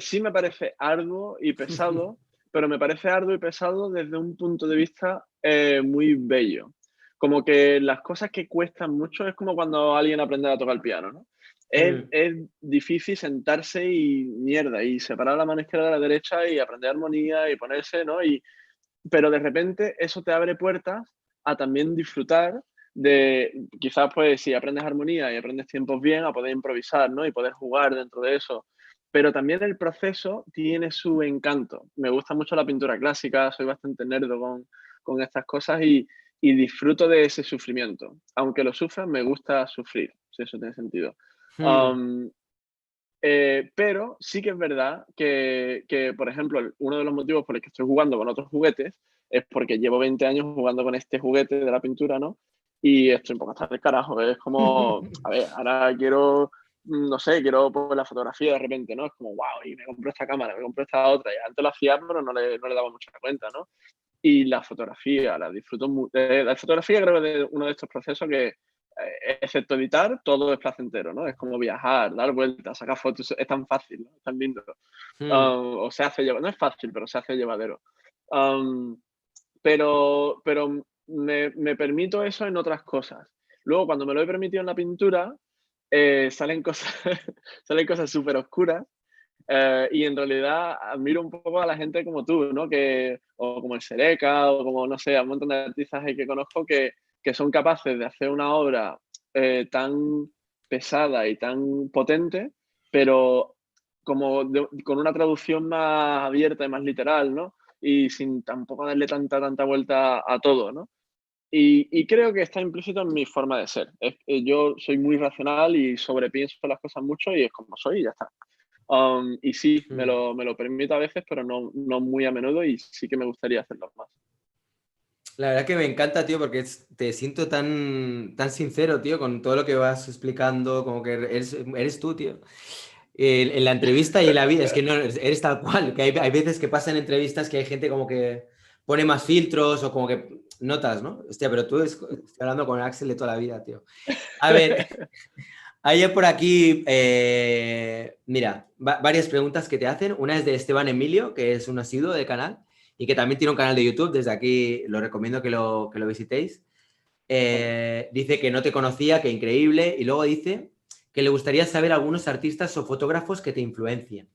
Sí me parece arduo y pesado, pero me parece arduo y pesado desde un punto de vista muy bello. Como que las cosas que cuestan mucho es como cuando alguien aprende a tocar el piano, ¿no? Mm, Es difícil sentarse y mierda, y separar la mano izquierda de la derecha y aprender armonía y ponerse, ¿no? Pero de repente eso te abre puertas a también disfrutar de, quizás pues si aprendes armonía y aprendes tiempos bien, a poder improvisar, ¿no? Y poder jugar dentro de eso. Pero también el proceso tiene su encanto. Me gusta mucho la pintura clásica, soy bastante nerdo con estas cosas y disfruto de ese sufrimiento. Aunque lo sufra, me gusta sufrir, si eso tiene sentido. mm, Um, pero sí que es verdad que, por ejemplo, uno de los motivos por el que estoy jugando con otros juguetes es porque llevo 20 años jugando con este juguete de la pintura, ¿no? Y estoy un poco hasta el carajo. Es como, a ver, ahora quiero, no sé, quiero por la fotografía de repente, ¿no? Es como, wow, y me compro esta cámara, me compro esta otra. Y antes lo hacía, pero no le daba mucha cuenta, ¿no? Y la fotografía, la disfruto mucho. La fotografía creo que es uno de estos procesos que, excepto editar, todo es placentero, ¿no? Es como viajar, dar vueltas, sacar fotos, es tan fácil, ¿no? Es tan lindo. mm. O se hace llevadero, no es fácil, pero se hace llevadero. Um, pero me permito eso en otras cosas. Luego, cuando me lo he permitido en la pintura, salen cosas, salen cosas súper oscuras y en realidad admiro un poco a la gente como tú, ¿no? O como el Seneca, o como, no sé, a un montón de artistas ahí que conozco que son capaces de hacer una obra tan pesada y tan potente, pero como con una traducción más abierta y más literal, ¿no? Y sin tampoco darle tanta vuelta a todo, ¿no? Y creo que está implícito en mi forma de ser. Yo soy muy racional y sobrepienso las cosas mucho y es como soy y ya está. Y sí, Mm. me lo permito a veces, pero no muy a menudo y sí que me gustaría hacerlo más. La verdad que me encanta, tío, porque te siento tan sincero, tío, con todo lo que vas explicando, como que eres tú, tío. En la entrevista y en la vida, es que no, eres tal cual, que hay veces que pasan entrevistas que hay gente como que pone más filtros o como que notas, ¿no? Hostia, pero tú estoy hablando con Axel de toda la vida, tío. A ver, hay por aquí, mira, varias preguntas que te hacen. Una es de Esteban Emilio, que es un asiduo del canal y que también tiene un canal de YouTube. Desde aquí lo recomiendo que lo visitéis. Vale. Dice que no te conocía, que increíble. Y luego dice que le gustaría saber algunos artistas o fotógrafos que te influencien.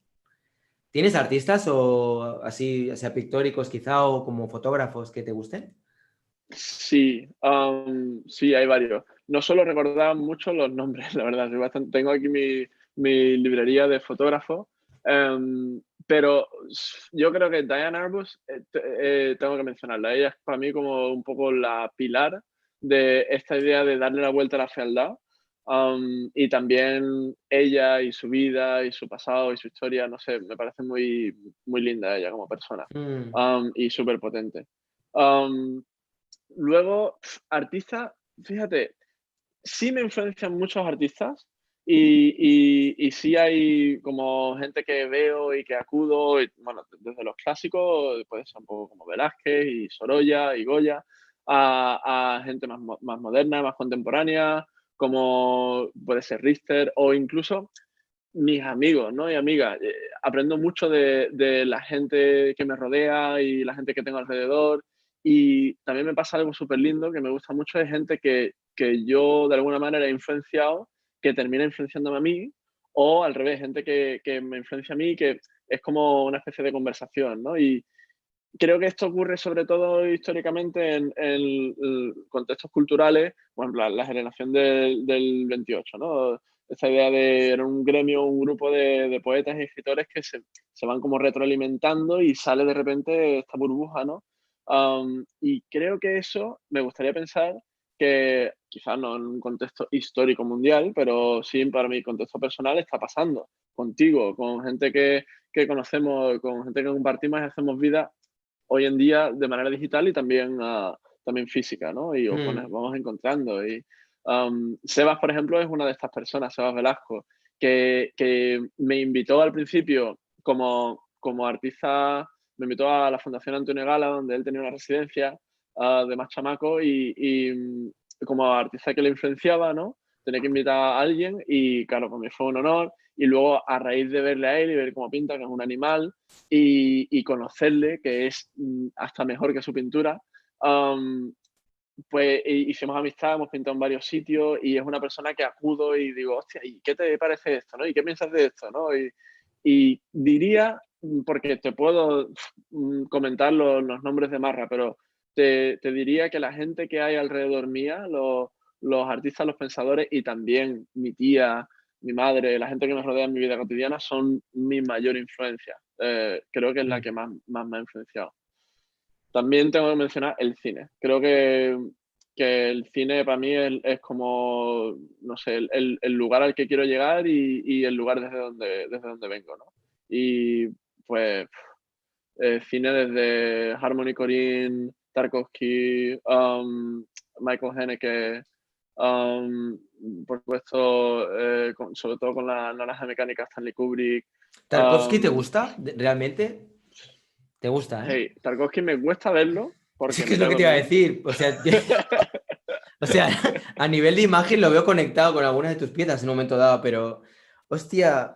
¿Tienes artistas o así, ya sea pictóricos quizá o como fotógrafos que te gusten? Sí, sí, hay varios. No suelo recordar mucho los nombres, la verdad. Tengo aquí mi librería de fotógrafos, pero yo creo que Diane Arbus, tengo que mencionarla. Ella es para mí como un poco la pilar de esta idea de darle la vuelta a la fealdad. Y también ella y su vida y su pasado y su historia, no sé, me parece muy linda ella como persona, Mm, y súper potente. Luego, artistas, fíjate, sí me influencian muchos artistas y sí hay como gente que veo y que acudo, y, bueno, desde los clásicos, puede ser un poco como Velázquez y Sorolla y Goya, a gente más moderna, más contemporánea, como puede ser Richter o incluso mis amigos, ¿no? Y amigas. Aprendo mucho de la gente que me rodea y la gente que tengo alrededor. Y también me pasa algo súper lindo que me gusta mucho de gente que yo de alguna manera he influenciado, que termina influenciándome a mí, o al revés, gente que me influencia a mí, que es como una especie de conversación, ¿no? Y creo que esto ocurre sobre todo históricamente en contextos culturales, por ejemplo, la generación del 28, ¿no? Esta idea de era un gremio, un grupo de poetas y escritores que se van como retroalimentando y sale de repente esta burbuja, ¿no? Y creo que eso me gustaría pensar que quizás no en un contexto histórico mundial, pero sí para mi contexto personal está pasando contigo, con gente que conocemos, con gente que compartimos y hacemos vida hoy en día de manera digital y también, también física, ¿no? Y nos mm. vamos encontrando. Y, Sebas, por ejemplo, es una de estas personas, Sebas Velasco, que me invitó al principio como artista, me invitó a la Fundación Antonio Gala, donde él tenía una residencia, de más chamaco como artista que le influenciaba, ¿no? Tenía que invitar a alguien y, claro, para mí fue un honor. Y luego, a raíz de verle a él y ver cómo pinta, que es un animal, y conocerle, que es hasta mejor que su pintura, pues hicimos amistad, hemos pintado en varios sitios y es una persona que acudo y digo, hostia, ¿y qué te parece esto? ¿No? ¿Y qué piensas de esto? ¿No? Y diría, porque te puedo comentar los nombres de Marra, pero te diría que la gente que hay alrededor mía, los artistas, los pensadores y también mi tía, mi madre, la gente que me rodea en mi vida cotidiana son mi mayor influencia. Creo que es la Mm. que más me ha influenciado. También tengo que mencionar el cine. Creo que el cine para mí es como, no sé, el lugar al que quiero llegar y el lugar desde donde vengo, ¿no? Y pues cine desde Harmony Korine, Tarkovsky, Michael Haneke, um, por supuesto, sobre todo con la naranja mecánica Stanley Kubrick. ¿Tarkovsky te Um, gusta? ¿Realmente? Te gusta, ¿eh? hey, Tarkovsky me cuesta verlo Sí, porque que me es lo cae que te muy iba a bien. decir. O sea, o sea, a nivel de imagen lo veo conectado con algunas de tus piezas en un momento dado, pero hostia,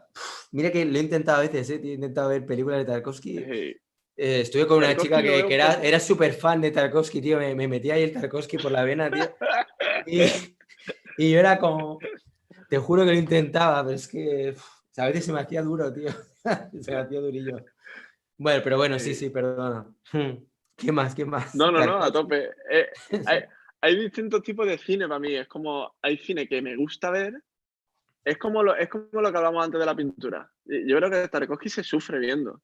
mira que lo he intentado a veces, ¿eh? He intentado ver películas de Tarkovsky. Hey, Estuve con una Tarkovsky chica lo veo que un poco. era súper fan de Tarkovsky, tío. Me metía ahí el Tarkovsky por la vena, tío. Y, y yo era como, te juro que lo intentaba, pero es que a veces se me hacía duro, tío. Se me hacía durillo. Bueno, pero bueno, sí, Hey. sí, perdona. ¿Qué más? ¿Qué más? No, a Tarkovsky. tope. Hay, hay distintos tipos de cine para mí. Es como, hay cine que me gusta ver. Es como lo que hablamos antes de la pintura. Yo creo que Tarkovsky se sufre viendo.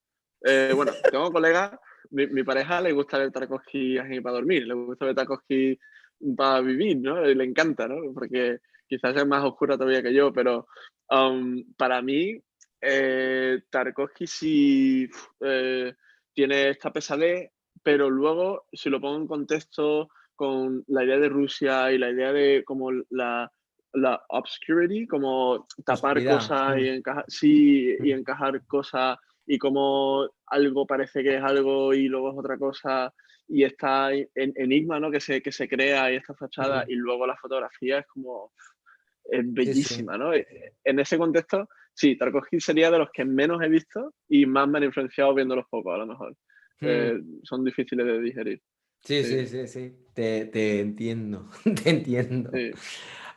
Bueno, tengo colegas. mi pareja le gusta ver Tarkovsky así para dormir, le gusta ver Tarkovsky para vivir, ¿no? Y le encanta, ¿no? Porque quizás es más oscura todavía que yo, pero para mí, Tarkovsky sí tiene esta pesadez, pero luego, si lo pongo en contexto con la idea de Rusia y la idea de como la obscurity, como tapar Oscuridad. cosas y encajar, sí, y encajar cosas y como algo parece que es algo y luego es otra cosa y está enigma, ¿no? Que se crea y esta fachada y luego la fotografía es como es Sí, sí. bellísima, ¿no? En ese contexto, sí, Tarkovsky sería de los que menos he visto y más me han influenciado viéndolos poco, a lo mejor. Mm. Son difíciles de digerir. Sí, Sí, sí, sí, sí. Te entiendo, te entiendo. sí.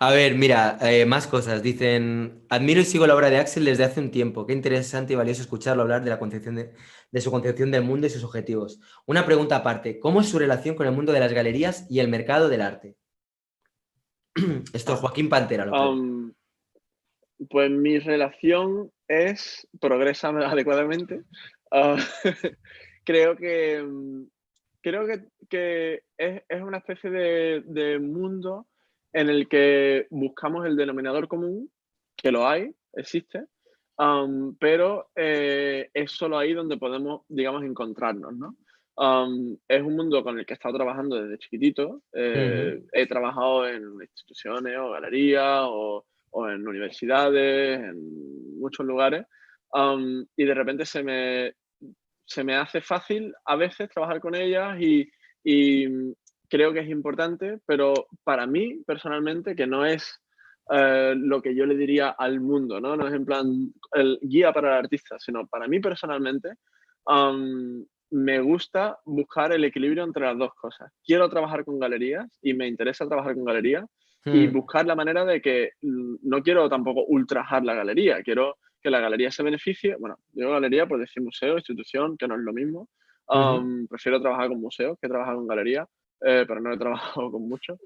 A ver, mira, más cosas. Dicen, admiro y sigo la obra de Axel desde hace un tiempo. Qué interesante y valioso escucharlo hablar de la concepción de su concepción del mundo y sus objetivos. Una pregunta aparte, ¿cómo es su relación con el mundo de las galerías y el mercado del arte? Esto Ah, Joaquín Pantera lo pregunta. um, pues mi relación progresa adecuadamente. Ah, creo que, creo que es una especie de mundo en el que buscamos el denominador común, que lo hay, existe, pero es solo ahí donde podemos, digamos, encontrarnos, ¿no? Es un mundo con el que he estado trabajando desde chiquitito. Ujú. He trabajado en instituciones o galerías o en universidades, en muchos lugares, y de repente se me hace fácil a veces trabajar con ellas y creo que es importante, pero para mí personalmente, que no es lo que yo le diría al mundo, ¿no? No es en plan el guía para el artista, sino para mí personalmente, me gusta buscar el equilibrio entre las dos cosas. Quiero trabajar con galerías y me interesa trabajar con galerías y Mm, buscar la manera de que no quiero tampoco ultrajar la galería, quiero que la galería se beneficie. Bueno, digo galería por decir museo, institución, que no es lo mismo. ujú. Prefiero trabajar con museos que trabajar con galería, pero no he trabajado con muchos.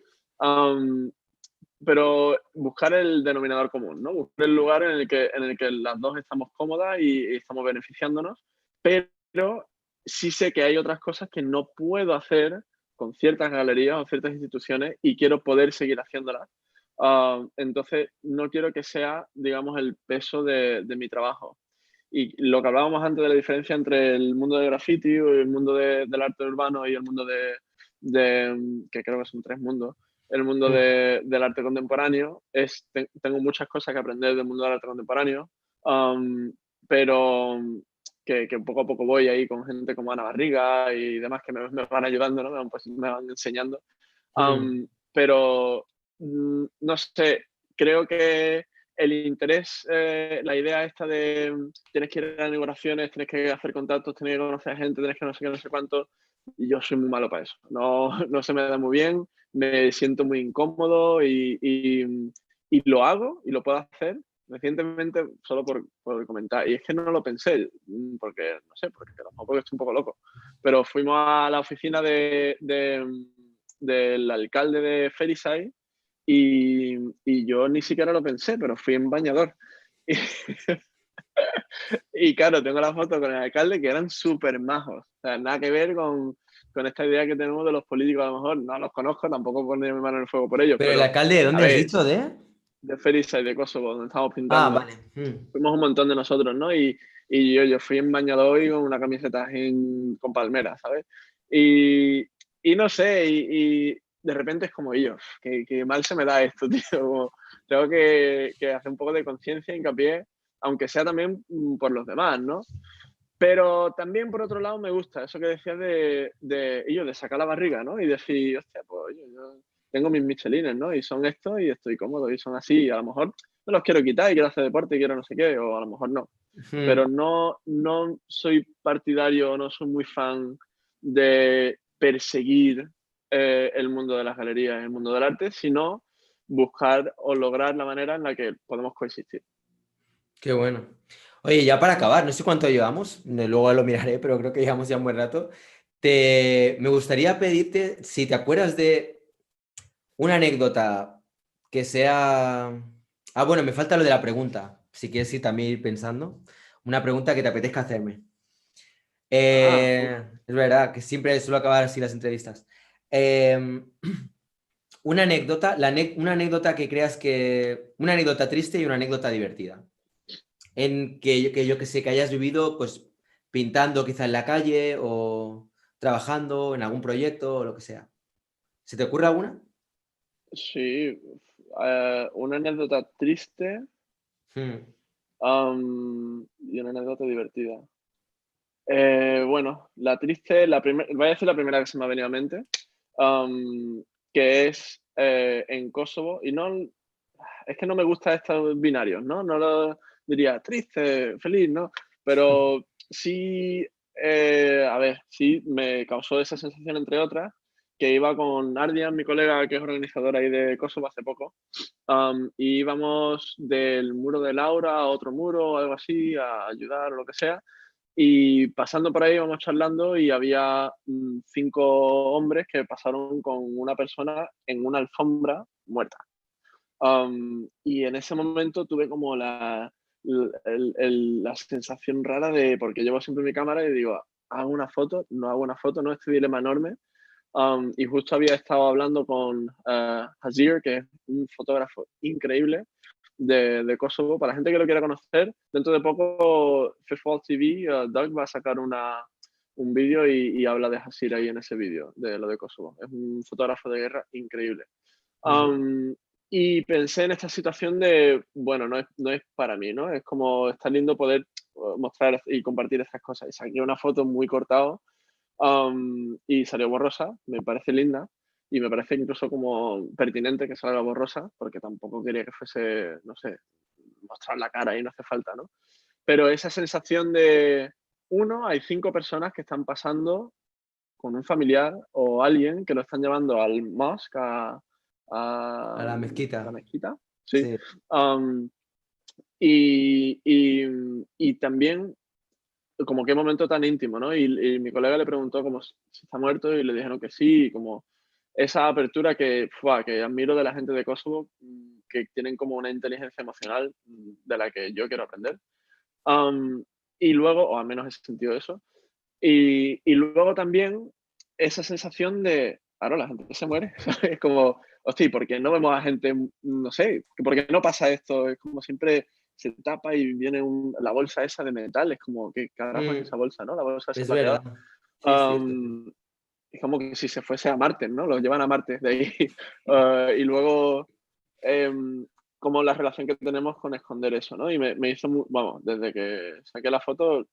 Pero buscar el denominador común, ¿no? Buscar el lugar en el que las dos estamos cómodas y estamos beneficiándonos, pero sí sé que hay otras cosas que no puedo hacer con ciertas galerías o ciertas instituciones y quiero poder seguir haciéndolas. Entonces, no quiero que sea, digamos, el peso de mi trabajo. Y lo que hablábamos antes de la diferencia entre el mundo del graffiti y el mundo del arte urbano y el mundo que creo que son tres mundos, el mundo Mm. del arte contemporáneo, tengo muchas cosas que aprender del mundo del arte contemporáneo, pero que poco a poco voy ahí con gente como Ana Barriga y demás que me van ayudando, ¿no? Me van enseñando. Mm. Pero no sé, creo que el interés, la idea esta de tienes que ir a inauguraciones, tienes que hacer contactos, tienes que conocer a gente, tienes que no sé qué, no sé cuánto, y yo soy muy malo para eso. No, no se me da muy bien, me siento muy incómodo y lo hago y lo puedo hacer recientemente solo por comentar. Y es que no lo pensé, porque, no sé, porque a lo mejor porque estoy un poco loco. Pero fuimos a la oficina del alcalde de Feriside y yo ni siquiera lo pensé, pero fui en bañador. Y claro, tengo la foto con el alcalde que eran súper majos. O sea, nada que ver con esta idea que tenemos de los políticos. A lo mejor no los conozco, tampoco pondré mi mano en el fuego por ellos, Pero el pero alcalde, ¿de a dónde has ver, dicho de? de Feriside, de Kosovo, donde estamos Ah, pintando, vale. Mm. fuimos un montón de nosotros, ¿no? Y yo fui en bañador y con una camiseta con palmeras, ¿sabes? Y, y no sé, y de repente es como yo, que mal se me da esto, tío. Como, tengo que hacer un poco de conciencia, hincapié, aunque sea también por los demás, ¿no? Pero también, por otro lado, me gusta eso que decías de sacar la barriga, ¿no? Y decir, hostia, pues oye, yo tengo mis Michelines, ¿no? Y son estos y estoy cómodo y son así. Y a lo mejor me los quiero quitar y quiero hacer deporte y quiero no sé qué, o a lo mejor no. Pero Mm. no soy partidario, no soy muy fan de perseguir el mundo de las galerías, el mundo del arte, sino buscar o lograr la manera en la que podemos coexistir. Qué bueno. Oye, ya para acabar, no sé cuánto llevamos, luego lo miraré, pero creo que llevamos ya un buen rato. Me gustaría pedirte si te acuerdas de una anécdota que sea... Ah, bueno, me falta lo de la pregunta, si quieres ir también ir pensando. Una pregunta que te apetezca hacerme. Ah, uf. Es verdad que siempre suelo acabar así las entrevistas. Eh, una anécdota, una anécdota que creas que... Una anécdota triste y una anécdota divertida. En que yo que sé, que hayas vivido pues pintando quizá en la calle o trabajando en algún proyecto o lo que sea. ¿Se te ocurre alguna? Sí, una anécdota triste, Hmm. y una anécdota divertida. Bueno, la triste, voy a decir la primera que se me ha venido a mente, que es en Kosovo, y no, es que no me gustan estos binarios, ¿no? No lo diría triste, feliz, ¿no? Pero sí, a ver, sí me causó esa sensación, entre otras, que iba con Ardian, mi colega que es organizador ahí de Kosovo hace poco, y íbamos del muro de Laura a otro muro o algo así, a ayudar o lo que sea. Y pasando por ahí íbamos charlando y había 5 hombres que pasaron con una persona en una alfombra muerta. Y en ese momento tuve como la sensación rara de, porque llevo siempre mi cámara y digo, hago una foto, no hago una foto, no, este dilema enorme. Y justo había estado hablando con Hazir, que es un fotógrafo increíble de Kosovo. Para la gente que lo quiera conocer, dentro de poco Fishbowl TV, Doug va a sacar un vídeo y habla de Hazir ahí en ese vídeo, de lo de Kosovo. Es un fotógrafo de guerra increíble. Ujú. Y pensé en esta situación de, bueno, no es para mí, ¿no? Es como, está lindo poder mostrar y compartir estas cosas. Y saqué una foto muy cortado, y salió borrosa, me parece linda. Y me parece incluso como pertinente que salga borrosa, porque tampoco quería que fuese, no sé, mostrar la cara y no hace falta, ¿no? Pero esa sensación de, uno, hay 5 personas que están pasando con un familiar o alguien que lo están llevando al mosque, A la a la mezquita. mezquita, sí. Sí. Am, y también, como qué momento tan íntimo, ¿no? Y mi colega le preguntó como si está muerto y le dijeron que sí, y como esa apertura que admiro de la gente de Kosovo, que tienen como una inteligencia emocional de la que yo quiero aprender. Am, y luego, o al menos he sentido eso, y luego también esa sensación de, claro, la gente se muere, ¿sabes? Como, hostia, ¿por qué no vemos a gente, no sé, por qué no pasa esto? Es como siempre se tapa y viene la bolsa esa de metal, es como, ¿qué carajo es Mm, esa bolsa, no? La bolsa esa es plateada. verdad. Sí, es cierto. Am, es como que si se fuese a Marte, ¿no? Los llevan a Marte de ahí. Y luego, em, como la relación que tenemos con esconder eso, ¿no? Y me hizo, vamos, desde que saqué la foto,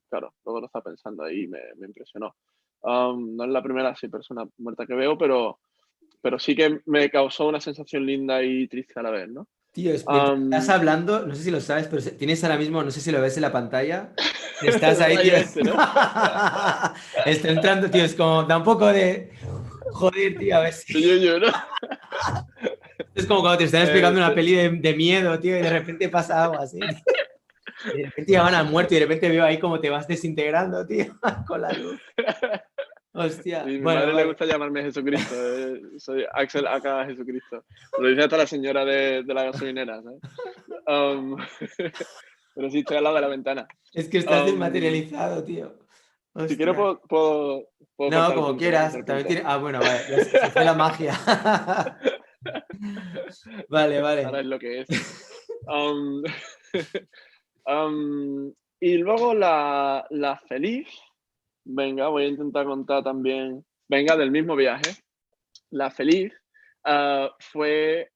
claro, luego lo estaba pensando ahí y me impresionó. No es la primera así persona muerta que veo, pero sí que me causó una sensación linda y triste a la vez, ¿no? Tío, mientras estás Am, hablando, no sé si lo sabes, pero tienes ahora mismo, no sé si lo ves en la pantalla, estás el ahí, tío. rayo este, ¿no? Está entrando, tío, es como, da un poco de... Joder, tío, a ver si... De Yuyu, ¿no? Es como cuando te están explicando una Te- peli de miedo, tío, y de repente pasa algo así, tío. Y de repente ya van al muerto y de repente veo ahí como te vas desintegrando, tío, con la luz. Sí, Hostia. mi Bueno, madre le vale. gusta llamarme Jesucristo. Soy Axel acá Jesucristo. Lo dice hasta la señora de la gasolinera, ¿sabes? Um, pero sí, estoy al lado de la ventana. Es que estás Um, desmaterializado, tío. si quiero, Hostia. puedo No, cortar el como punto, puedo quieras. cortar el También punto. tiene... Ah, bueno, vale. Ya se fue la magia. Vale, Ahora vale. es lo que es. Um, y luego la feliz, venga, voy a intentar contar también, venga, del mismo viaje. La feliz fue,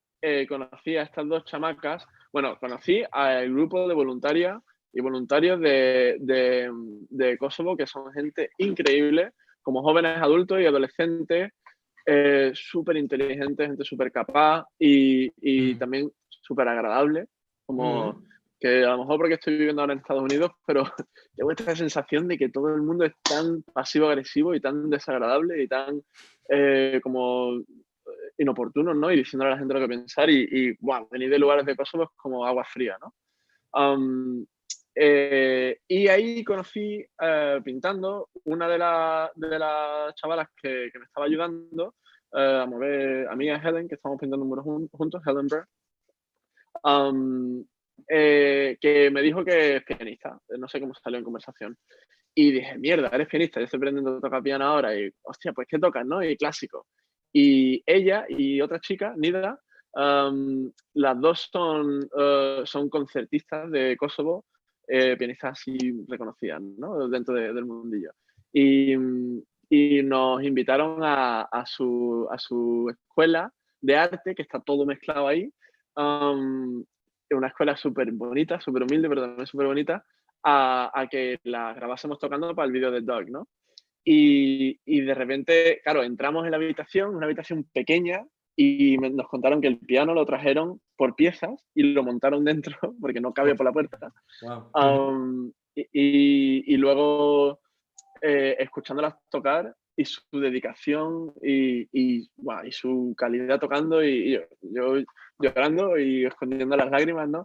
conocí a estas 2 chamacas, bueno, conocí al grupo de voluntarias y voluntarios de Kosovo, que son gente increíble, como jóvenes adultos y adolescentes, súper inteligentes, gente súper capaz y Mm. también súper agradable, como Mm. que a lo mejor porque estoy viviendo ahora en Estados Unidos, pero tengo esta sensación de que todo el mundo es tan pasivo-agresivo y tan desagradable y tan como inoportunos, ¿no? Y diciéndole a la gente lo que pensar y wow, venir de lugares de Kosovo es como agua fría, ¿no? Um, y ahí conocí, pintando, una de las chavalas que me estaba ayudando a mover, a mí y a Helen, que estamos pintando un muro juntos, Helen Burr, um, que me dijo que es pianista, no sé cómo salió en conversación. Y dije, mierda, eres pianista, yo estoy aprendiendo a tocar piano ahora. Y, hostia, pues ¿qué tocas, no? Y clásico. Y ella y otra chica, Nida, las dos son concertistas de Kosovo, pianistas así reconocidas, ¿no? Dentro del mundillo. Y, y nos invitaron a su escuela de arte, que está todo mezclado ahí. Una escuela súper bonita, súper humilde, pero también súper bonita, a que la grabásemos tocando para el vídeo de Dog, ¿no? Y de repente, claro, entramos en la habitación, una habitación pequeña, y nos contaron que el piano lo trajeron por piezas y lo montaron dentro porque no cabía por la puerta. Wow. Y luego, escuchándolas tocar y su dedicación wow, y su calidad tocando y yo llorando y escondiendo las lágrimas, ¿no?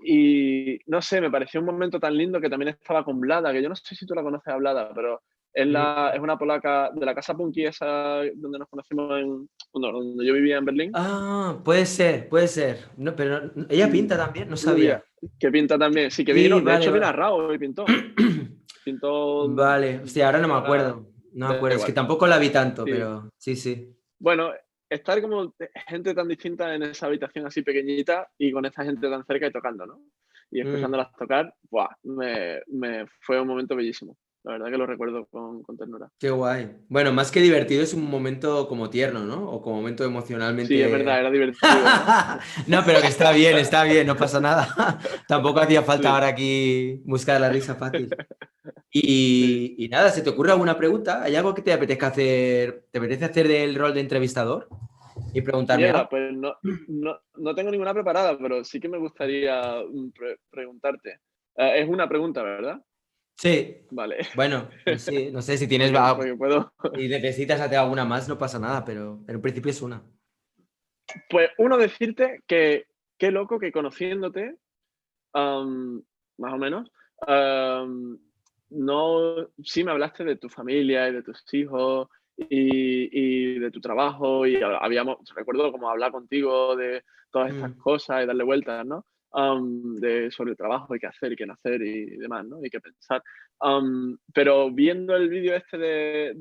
Y no sé, me pareció un momento tan lindo que también estaba con Blada, que yo no sé si tú la conoces a Blada, pero es una polaca de la casa punky esa donde nos conocimos donde yo vivía en Berlín. Ah, puede ser, puede ser. No, pero ella pinta también, no Rubia, sabía. que pinta también. Sí, que Sí, vino, de vale, hecho vino vale. a Rao y pintó. Pintó, Vale, hostia, ahora no me ahora acuerdo. No me da acuerdo, es que igual. tampoco la vi tanto, Sí. pero sí, sí. Bueno, estar como gente tan distinta en esa habitación así pequeñita y con esta gente tan cerca y tocando, ¿no? Y Mm, escuchándolas tocar, ¡buah! Me fue un momento bellísimo. La verdad que lo recuerdo con ternura. qué guay. Bueno, más que divertido, es un momento como tierno, ¿no? O como momento Sí, es verdad, emocionalmente. era divertido, ¿eh? No, pero que está bien, no pasa nada. Tampoco hacía falta Sí, ahora aquí buscar la risa fácil. sí. Y nada, ¿se te ocurre alguna pregunta? ¿Hay algo que te apetezca hacer? ¿Te apetece hacer del rol de entrevistador y preguntarme algo? Mierda, pues no tengo ninguna preparada, pero sí que me gustaría preguntarte. Es una pregunta, ¿verdad? Sí. Vale. Bueno, sí, no sé si tienes Porque puedo. si necesitas hacer alguna más, no pasa nada, pero en principio es una. Pues uno, decirte que qué loco que conociéndote, am, más o menos, no, sí me hablaste de tu familia y de tus hijos y de tu trabajo y recuerdo como hablar contigo de todas estas Mm, cosas y darle vueltas, ¿no? Sobre el trabajo y qué hacer y qué no hacer y demás, ¿no? Y qué pensar. Pero viendo el vídeo este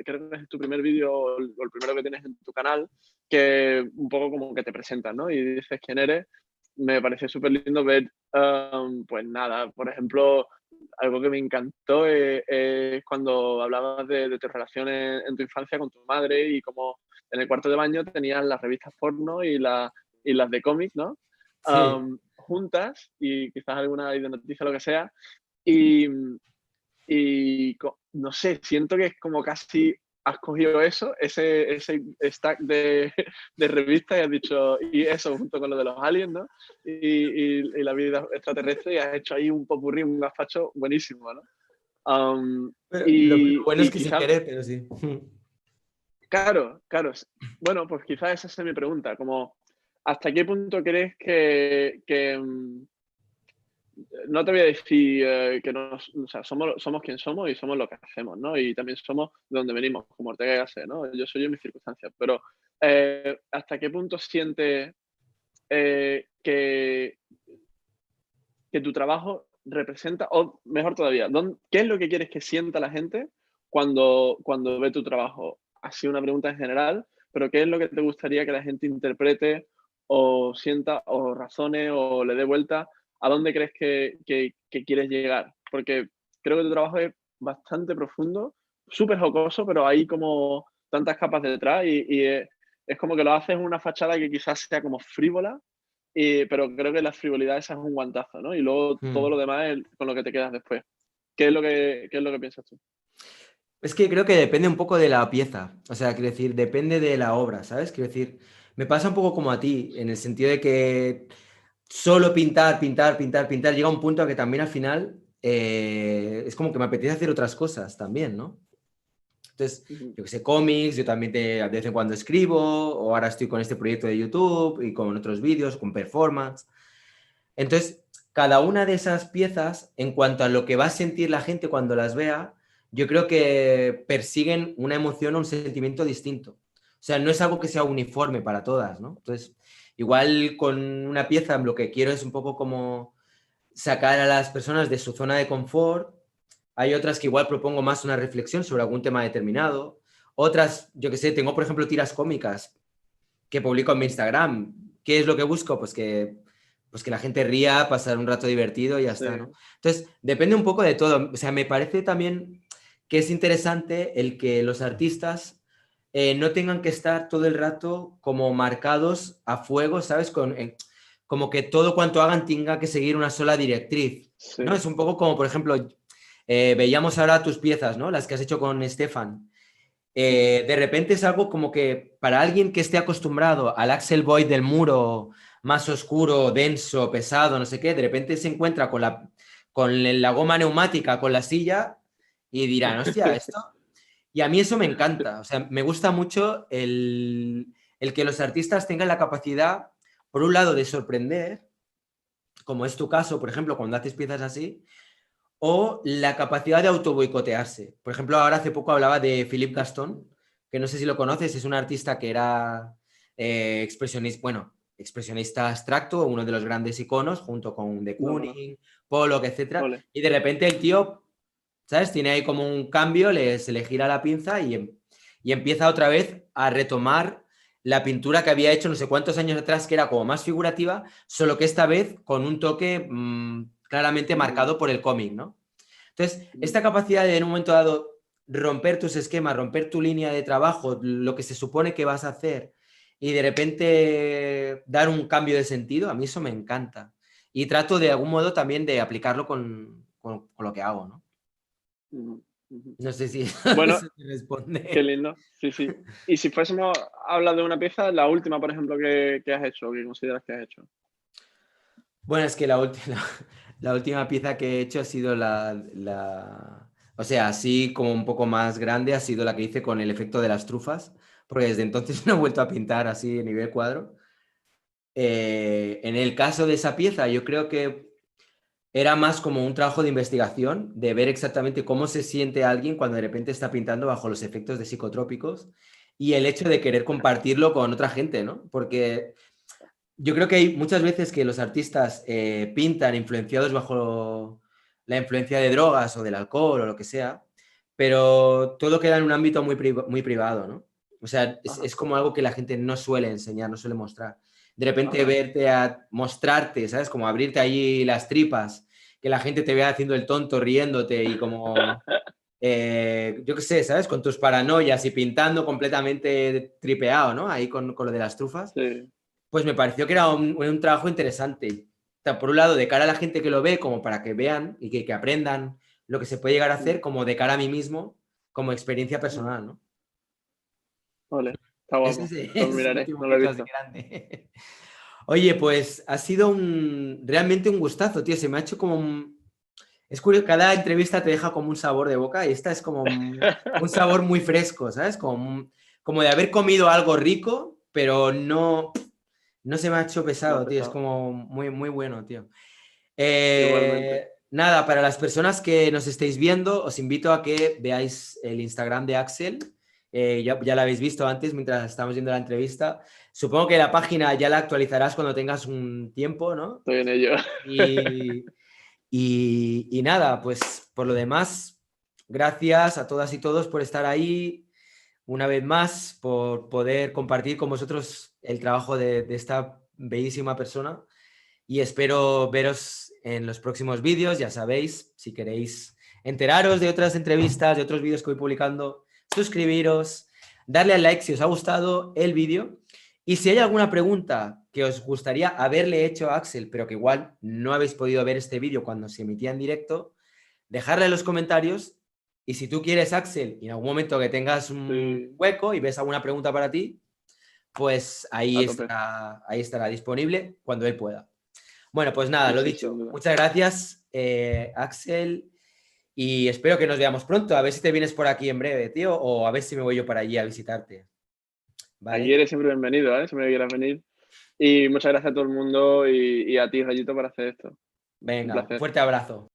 creo que es tu primer vídeo o el primero que tienes en tu canal, que un poco como que te presentas, ¿no? Y dices quién eres, me pareció súper lindo ver, pues nada, por ejemplo, algo que me encantó es cuando hablabas de tus relaciones en tu infancia con tu madre y cómo en el cuarto de baño tenías las revistas porno y las de cómics, ¿no? sí. Juntas y quizás alguna de noticias, lo que sea. Y, no sé, siento que es como casi has cogido eso, ese stack de revistas y has dicho, y eso junto con lo de los aliens, ¿no? Y la vida extraterrestre y has hecho ahí un popurrí, un gazpacho buenísimo, ¿no? Um, Lo bueno es y que sin quizás, querer, pero sí. claro, bueno, pues quizás esa es mi pregunta, como, ¿hasta qué punto crees que no te voy a decir que no, o sea, somos quien somos y somos lo que hacemos, ¿no? Y también somos de donde venimos, como Ortega y Gasset, ¿no? Yo soy yo en mis circunstancias, pero ¿hasta qué punto sientes que tu trabajo representa, o mejor todavía, qué es lo que quieres que sienta la gente cuando ve tu trabajo? Así una pregunta en general, pero ¿qué es lo que te gustaría que la gente interprete o sienta o razone o le dé vuelta? ¿A dónde crees que quieres llegar? Porque creo que tu trabajo es bastante profundo, súper jocoso, pero hay como tantas capas detrás y es como que lo haces en una fachada que quizás sea como frívola, pero creo que la frivolidad esa es un guantazo, ¿no? Y luego todo Mm. lo demás es con lo que te quedas después. Qué es lo que piensas tú? Es que creo que depende un poco de la pieza. O sea, quiero decir, depende de la obra, ¿sabes? Quiero decir, me pasa un poco como a ti, en el sentido de que solo pintar, pintar, pintar, pintar, llega un punto a que también al final es como que me apetece hacer otras cosas también, ¿no? Entonces, Ujú, yo que sé, cómics, yo también de vez en cuando escribo, o ahora estoy con este proyecto de YouTube y con otros vídeos, con performance. Entonces, cada una de esas piezas, en cuanto a lo que va a sentir la gente cuando las vea, yo creo que persiguen una emoción o un sentimiento distinto. O sea, no es algo que sea uniforme para todas, ¿no? Entonces, igual con una pieza lo que quiero es un poco como sacar a las personas de su zona de confort Hay otras que igual propongo más una reflexión sobre algún tema determinado. Otras, yo qué sé, tengo por ejemplo tiras cómicas que publico en mi Instagram. ¿Qué es lo que busco? Pues que la gente ría, pasar un rato divertido y ya Sí, está, ¿no? Entonces, depende un poco de todo. O sea, me parece también que es interesante el que los artistas no tengan que estar todo el rato como marcados a fuego, ¿sabes? Como que todo cuanto hagan tenga que seguir una sola directriz, ¿no? sí. Es un poco como, por ejemplo, veíamos ahora tus piezas, ¿no? Las que has hecho con Stefan. De repente es algo como que para alguien que esté acostumbrado al Axel Boyd del muro más oscuro, denso, pesado, no sé qué, de repente se encuentra con la goma neumática, con la silla y dirán, hostia, esto... Y a mí eso me encanta, o sea, me gusta mucho el que los artistas tengan la capacidad, por un lado, de sorprender, como es tu caso, por ejemplo, cuando haces piezas así, o la capacidad de autoboicotearse. Por ejemplo, ahora hace poco hablaba de Philippe Gaston, que no sé si lo conoces, es un artista que era expresionista, bueno, expresionista abstracto, uno de los grandes iconos, junto con de Lo conozco. Kooning, Pollock, etc. Ole. Y de repente el tío, ¿sabes? Tiene ahí como un cambio, se le gira la pinza y empieza otra vez a retomar la pintura que había hecho no sé cuántos años atrás, que era como más figurativa, solo que esta vez con un toque claramente marcado por el cómic, ¿no? Entonces, esta capacidad de en un momento dado romper tus esquemas, romper tu línea de trabajo, lo que se supone que vas a hacer, y de repente dar un cambio de sentido, a mí eso me encanta. Y trato de algún modo también de aplicarlo con lo que hago, ¿no? Ujú, ujú. No sé si Bueno, eso te qué responde. lindo. Sí, sí. Y si fuésemos a hablar de una pieza, la última, por ejemplo, que has hecho, que consideras que has hecho. Bueno, es que la última pieza que he hecho ha sido o sea, así como un poco más grande, ha sido la que hice con el efecto de las trufas, porque desde entonces no he vuelto a pintar así a nivel cuadro. En el caso de esa pieza, yo creo que era más como un trabajo de investigación, de ver exactamente cómo se siente alguien cuando de repente está pintando bajo los efectos de psicotrópicos y el hecho de querer compartirlo con otra gente, ¿no? Porque yo creo que hay muchas veces que los artistas pintan influenciados bajo la influencia de drogas o del alcohol o lo que sea, pero todo queda en un ámbito muy privado, ¿no? O sea, Ajá, es como algo que la gente no suele enseñar, no suele mostrar. De repente ajá. verte a mostrarte, ¿sabes? Como abrirte allí las tripas, que la gente te vea haciendo el tonto, riéndote y como, yo qué sé, ¿sabes? Con tus paranoias y pintando completamente tripeado, ¿no? Ahí con lo de las trufas Sí. pues me pareció que era un trabajo interesante. O sea, por un lado, de cara a la gente que lo ve, como para que vean y que aprendan lo que se puede llegar a Mm, hacer, como de cara a mí mismo, como experiencia mm. personal, ¿no? Ole, está Ese guapo. es, Lo ese es el miraré, último no que lo he he hecho así visto. grande. Oye, pues ha sido realmente un gustazo, tío. Se me ha hecho como Es curioso, cada entrevista te deja como un sabor de boca y esta es como un sabor muy fresco, ¿sabes? Como de haber comido algo rico, pero no se me ha hecho No ha pesado, tío. Es pesado. como muy, muy bueno, tío. Igualmente. Nada, para las personas que nos estéis viendo, os invito a que veáis el Instagram de Axel. Ya lo habéis visto antes mientras estamos viendo la entrevista. Supongo que la página ya la actualizarás cuando tengas un tiempo, ¿no? Estoy en ello. Y, y nada, pues por lo demás, gracias a todas y todos por estar ahí una vez más, por poder compartir con vosotros el trabajo de esta bellísima persona y espero veros en los próximos vídeos. Ya sabéis, si queréis enteraros de otras entrevistas, de otros vídeos que voy publicando, suscribiros, darle al like si os ha gustado el vídeo y si hay alguna pregunta que os gustaría haberle hecho a Axel, pero que igual no habéis podido ver este vídeo cuando se emitía en directo, dejarla en los comentarios y si tú quieres, Axel, y en algún momento que tengas un Sí, hueco y ves alguna pregunta para ti, pues a tope. ahí estará disponible cuando él pueda. Bueno, pues nada, Sí, lo sí, sin dicho. duda. Muchas gracias, Axel, y espero que nos veamos pronto. A ver si te vienes por aquí en breve, tío, o a ver si me voy yo para allí a visitarte. Aquí ¿Vale? eres siempre bienvenido, ¿eh? Siempre que quieras venir. Y muchas gracias a todo el mundo y a ti, Rayito, por hacer esto. Un Venga, un placer. fuerte abrazo.